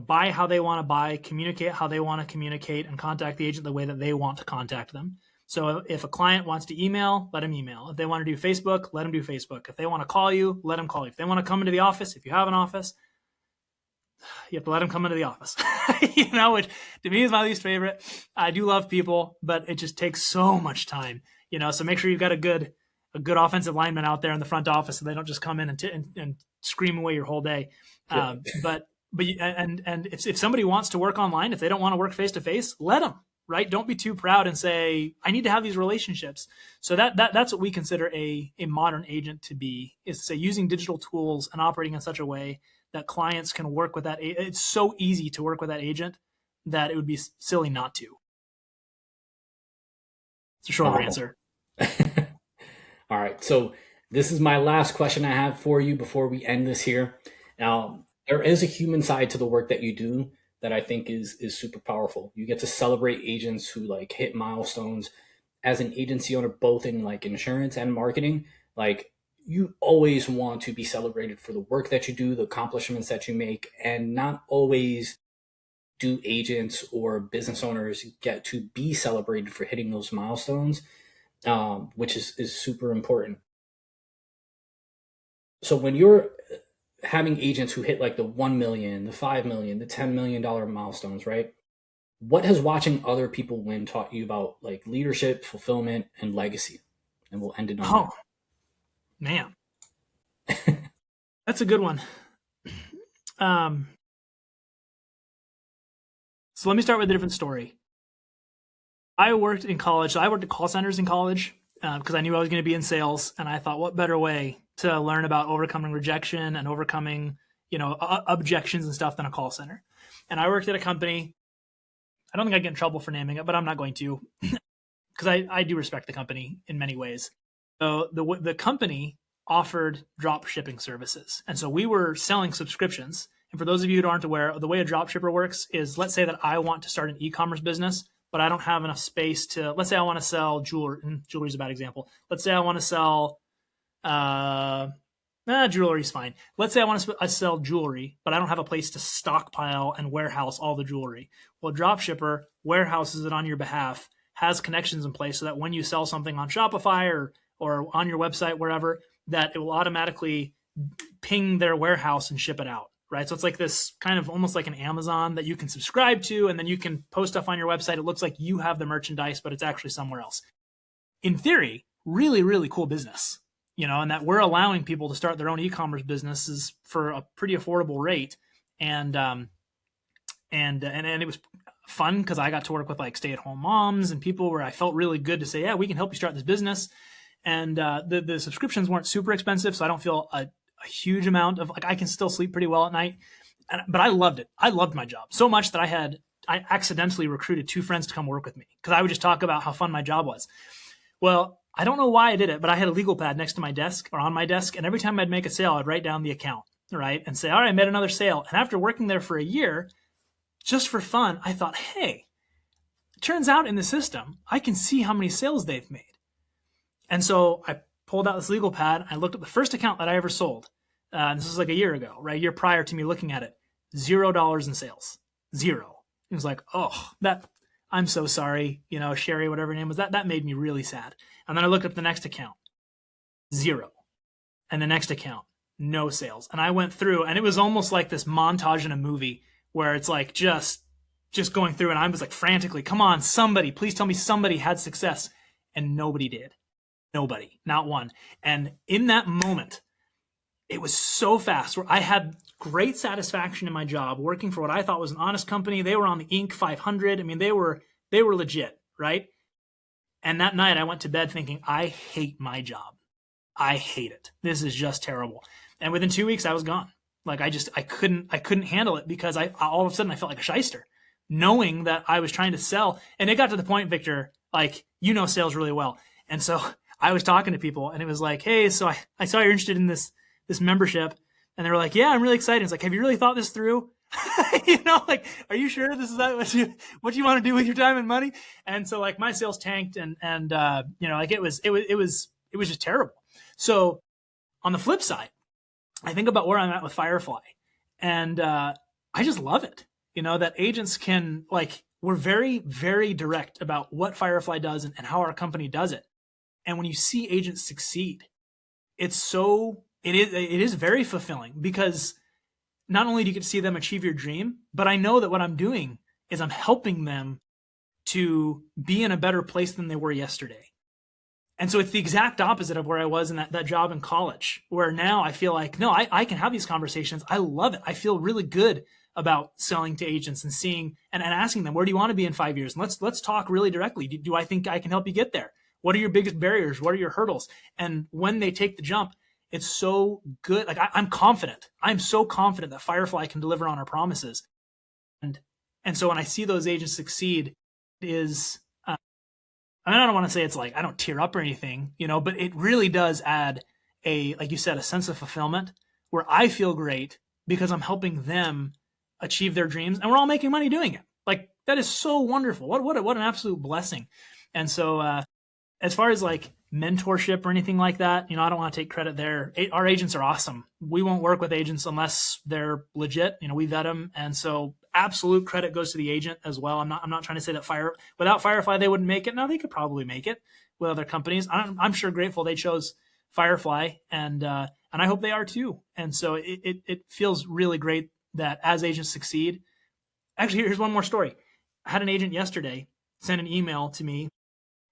buy how they want to buy, communicate how they want to communicate, and contact the agent the way that they want to contact them. So if a client wants to email, let them email. If they want to do Facebook, let them do Facebook. If they want to call you, let them call you. If they want to come into the office, if you have an office, you have to let them come into the office, which to me is my least favorite. I do love people, but it just takes so much time, so make sure you've got a good offensive lineman out there in the front office, so they don't just come in and scream away your whole day. Yeah. But if somebody wants to work online, if they don't want to work face to face, let them. Right? Don't be too proud and say, I need to have these relationships. So that's what we consider a modern agent to be, is to say using digital tools and operating in such a way that clients can work with that. It's so easy to work with that agent that it would be silly not to. It's a shorter answer. All right. So this is my last question I have for you before we end this here. Now, there is a human side to the work that you do that I think is super powerful. You get to celebrate agents who like hit milestones as an agency owner, both in like insurance and marketing. Like, you always want to be celebrated for the work that you do, the accomplishments that you make, and not always do agents or business owners get to be celebrated for hitting those milestones, which is super important. So when you're having agents who hit like the 1 million, the 5 million, the $10 million milestones, right? what has watching other people win taught you about like leadership, fulfillment, and legacy? And we'll end it on Oh that. man, that's a good one. Um, so let me start with a different story. I worked in college. So I worked at call centers in college because I knew I was going to be in sales, and I thought, what better way to learn about overcoming rejection and overcoming, objections and stuff than a call center. And I worked at a company. I don't think I get in trouble for naming it, but I'm not going to because I do respect the company in many ways. So the company offered drop shipping services, and so we were selling subscriptions. And for those of you who aren't aware, the way a drop shipper works is, let's say that I want to start an e-commerce business, but I don't have enough space to. Let's say I want to sell jewelry. Jewelry is a bad example. Let's say I want to sell. Jewelry's fine. Let's say I want to sell jewelry, but I don't have a place to stockpile and warehouse all the jewelry. Well, dropshipper warehouses it on your behalf, has connections in place so that when you sell something on Shopify or on your website, wherever, that it will automatically ping their warehouse and ship it out, right? So it's like this kind of almost like an Amazon that you can subscribe to, and then you can post stuff on your website. It looks like you have the merchandise, but it's actually somewhere else. In theory, really, really cool business. And that we're allowing people to start their own e-commerce businesses for a pretty affordable rate. And it was fun because I got to work with like stay-at-home moms and people where I felt really good to say, yeah, we can help you start this business. And the subscriptions weren't super expensive, so I don't feel a huge amount of like I can still sleep pretty well at night. But I loved it. I loved my job so much that I accidentally recruited 2 friends to come work with me because I would just talk about how fun my job was. Well, I don't know why I did it, but I had a legal pad next to my desk or on my desk. And every time I'd make a sale, I'd write down the account, right? And say, all right, I made another sale. And after working there for a year, just for fun, I thought, hey, it turns out in the system, I can see how many sales they've made. And so I pulled out this legal pad. I looked at the first account that I ever sold. This was like a year ago, right? A year prior to me looking at it. $0 in sales. 0. It was like, oh, I'm so sorry, Sherry, whatever her name was, that made me really sad. And then I looked at the next account, 0. And the next account, no sales. And I went through, and it was almost like this montage in a movie where it's like just going through, and I was like frantically, come on, somebody, please tell me somebody had success. And nobody did. Nobody, not one. And in that moment, it was so fast where I had great satisfaction in my job working for what I thought was an honest company. They were on the Inc. 500. I mean, they were legit, right? And that night I went to bed thinking, I hate my job. I hate it. This is just terrible. And within 2 weeks I was gone. Like I couldn't handle it because I all of a sudden I felt like a shyster knowing that I was trying to sell. And it got to the point, Victor, like, sales really well. And so I was talking to people and it was like, hey, so I saw you're interested in this membership. And they were like, yeah, I'm really excited. It's like, have you really thought this through? Like, are you sure this is what you want to do with your time and money? And so like my sales tanked and like it was just terrible. So on the flip side, I think about where I'm at with Firefly and I just love it. That agents can we're very, very direct about what Firefly does and how our company does it. And when you see agents succeed, it is very fulfilling because not only do you get to see them achieve your dream, but I know that what I'm doing is I'm helping them to be in a better place than they were yesterday. And so it's the exact opposite of where I was in that job in college, where now I feel like, no, I can have these conversations. I love it. I feel really good about selling to agents and seeing and asking them, where do you want to be in 5 years? And let's talk really directly. Do I think I can help you get there? What are your biggest barriers? What are your hurdles? And when they take the jump, it's so good. Like I'm confident. I'm so confident that Firefly can deliver on our promises. And so when I see those agents succeed, I don't want to say it's like I don't tear up or anything, but it really does add like you said, a sense of fulfillment where I feel great because I'm helping them achieve their dreams and we're all making money doing it. Like that is so wonderful. What an absolute blessing. And so as far as like mentorship or anything like that, I don't want to take credit there. Our agents are awesome. We won't work with agents unless they're legit. We vet them. And so absolute credit goes to the agent as well. I'm not trying to say that without Firefly, they wouldn't make it. No, they could probably make it with other companies. I'm sure grateful they chose Firefly and I hope they are too. And so it feels really great that as agents succeed. Actually, here's one more story. I had an agent yesterday send an email to me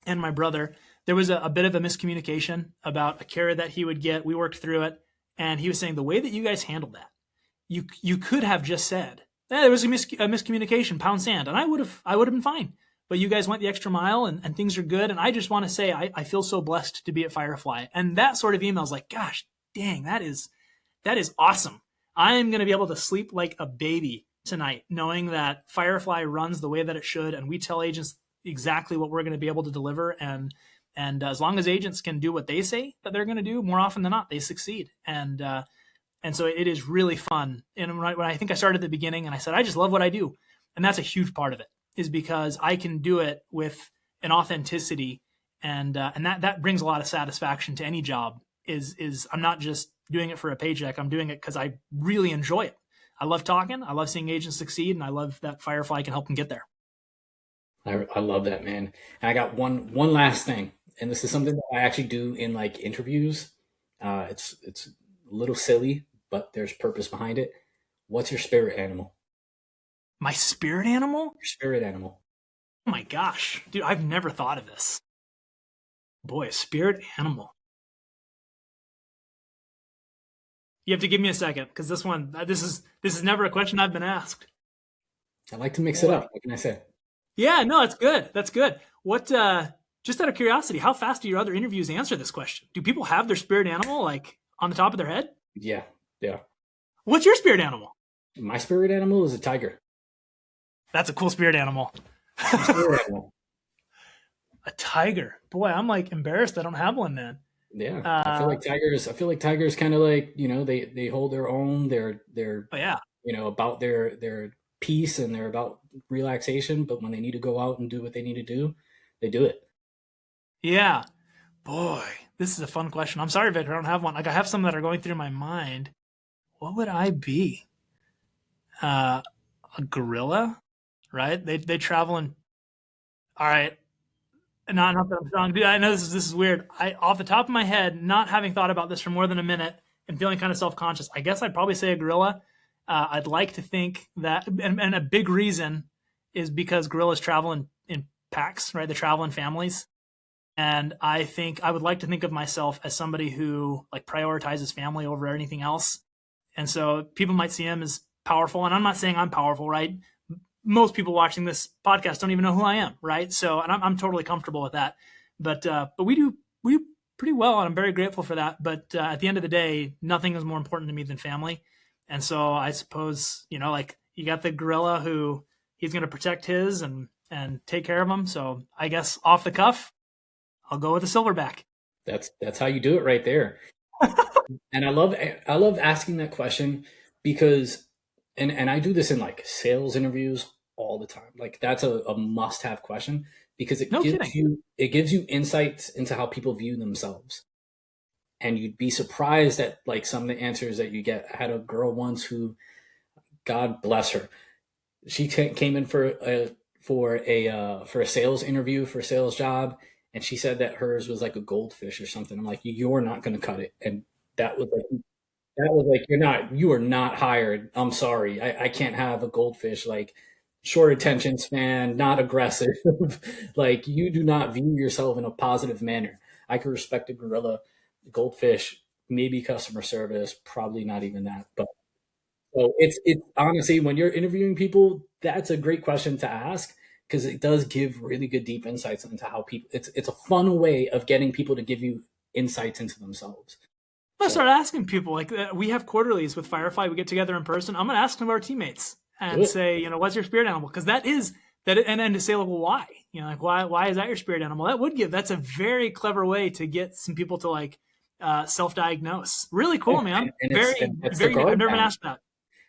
and my brother. There was a bit of a miscommunication about a carrier that he would get. We worked through it, and he was saying the way that you guys handled that, you could have just said, there was a miscommunication, pound sand, and I would have been fine. But you guys went the extra mile, and things are good. And I just want to say I feel so blessed to be at Firefly. And that sort of email is like, gosh, dang, that is awesome. I'm going to be able to sleep like a baby tonight, knowing that Firefly runs the way that it should, and we tell agents exactly what we're going to be able to deliver. And as long as agents can do what they say that they're going to do, more often than not, they succeed. And so it is really fun. And when I think I started at the beginning and I said, I just love what I do. And that's a huge part of it, is because I can do it with an authenticity. And that brings a lot of satisfaction to any job. Is I'm not just doing it for a paycheck. I'm doing it because I really enjoy it. I love talking. I love seeing agents succeed. And I love that Firefly can help them get there. I love that, man. And I got one last thing. And this is something that I actually do in like interviews. It's a little silly, but there's purpose behind it. What's your spirit animal? My spirit animal? Your spirit animal. Oh my gosh, dude, I've never thought of this. Boy, a spirit animal. You have to give me a second, because this is never a question I've been asked. I like to mix it up. What can I say? Yeah, no, that's good. That's good. What? Just out of curiosity, how fast do your other interviews answer this question? Do people have their spirit animal like on the top of their head? Yeah. What's your spirit animal? My spirit animal is a tiger. That's a cool spirit animal. Spirit animal. A tiger. Boy, I'm like embarrassed I don't have one then. Yeah. I feel like tigers kind of like, they hold their own. They're oh, yeah. About their peace, and they're about relaxation, but when they need to go out and do what they need to do, they do it. Yeah. Boy, this is a fun question. I'm sorry, Victor, I don't have one. Like, I have some that are going through my mind. What would I be? A gorilla, right? They travel in. All right. Not that I'm strong. Dude, I know this is weird. Off the top of my head, not having thought about this for more than a minute and feeling kind of self-conscious, I guess I'd probably say a gorilla. I'd like to think that, and a big reason is because gorillas travel in packs, right? They travel in families. And I think I would like to think of myself as somebody who like prioritizes family over anything else. And so people might see him as powerful. And I'm not saying I'm powerful, right? Most people watching this podcast don't even know who I am, right? So, and I'm totally comfortable with that. But we do pretty well, and I'm very grateful for that. But at the end of the day, nothing is more important to me than family. And so I suppose, like you got the gorilla who he's going to protect his and take care of him. So I guess off the cuff, I'll go with the silverback. That's how you do it right there. And I love asking that question because, and I do this in like sales interviews all the time. Like that's a must-have question because it gives you insights into how people view themselves. And you'd be surprised at like some of the answers that you get. I had a girl once who, God bless her, she came in for a sales interview for a sales job, and she said that hers was like a goldfish or something. I'm like, you're not going to cut it, and that was like you are not hired. I'm sorry, I can't have a goldfish. Like short attention span, not aggressive. Like you do not view yourself in a positive manner. I could respect a gorilla. Goldfish, maybe customer service, probably not even that. But so it's honestly, when you're interviewing people, that's a great question to ask because it does give really good deep insights into how people. It's a fun way of getting people to give you insights into themselves. I'm gonna start asking people like we have quarterlies with Firefly. We get together in person. I'm gonna ask some of our teammates and say, what's your spirit animal? Because that is that, and then to say, like, well, why? Like why is that your spirit animal? That's a very clever way to get some people to like. Self-diagnose. Really cool, man. Very. I've never been asked that.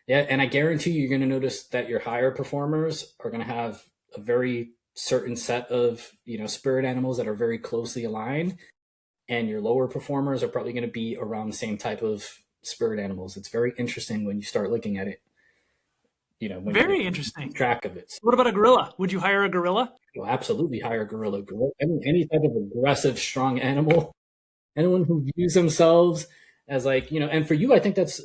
Yeah, and I guarantee you're going to notice that your higher performers are going to have a very certain set of spirit animals that are very closely aligned, and your lower performers are probably going to be around the same type of spirit animals. It's very interesting when you start looking at it. When very interesting. Keep track of it. What about a gorilla? Would you hire a gorilla? You'll absolutely hire a gorilla. Any type of aggressive, strong animal. Anyone who views themselves as like, and for you, I think that's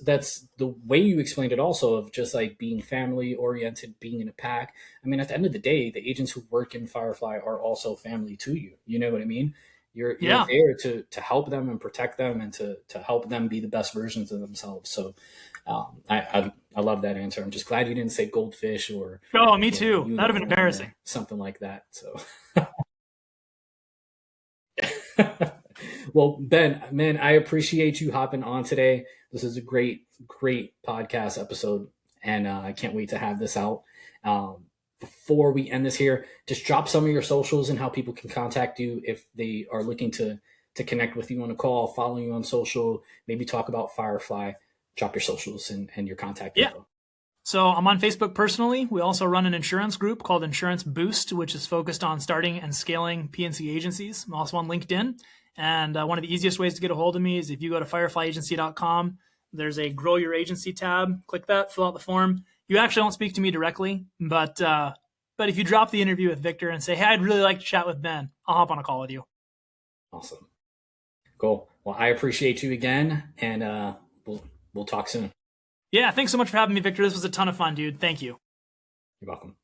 the way you explained it also, of just like being family oriented, being in a pack. I mean, at the end of the day, the agents who work in Firefly are also family to you. You know what I mean? You're Yeah. there to help them and protect them, and to help them be the best versions of themselves. So I love that answer. I'm just glad you didn't say goldfish or Oh, me too. That'd have been unicorn embarrassing. or something like that. So well, Ben, man, I appreciate you hopping on today. This is a great podcast episode, and I can't wait to have this out. Before we end this here, just drop some of your socials and how people can contact you if they are looking to connect with you on a call, follow you on social, maybe talk about Firefly. Drop your socials and your contact Yeah. info. So I'm on Facebook personally. We also run an insurance group called Insurance Boost, which is focused on starting and scaling PNC agencies. I'm also on LinkedIn. And one of the easiest ways to get a hold of me is if you go to fireflyagency.com, there's a grow your agency tab. Click that, fill out the form. You actually don't speak to me directly, but if you drop the interview with Victor and say, hey, I'd really like to chat with Ben, I'll hop on a call with you. Awesome. Cool. Well, I appreciate you again, and we'll talk soon. Yeah, thanks so much for having me, Victor. This was a ton of fun, dude. Thank you. You're welcome.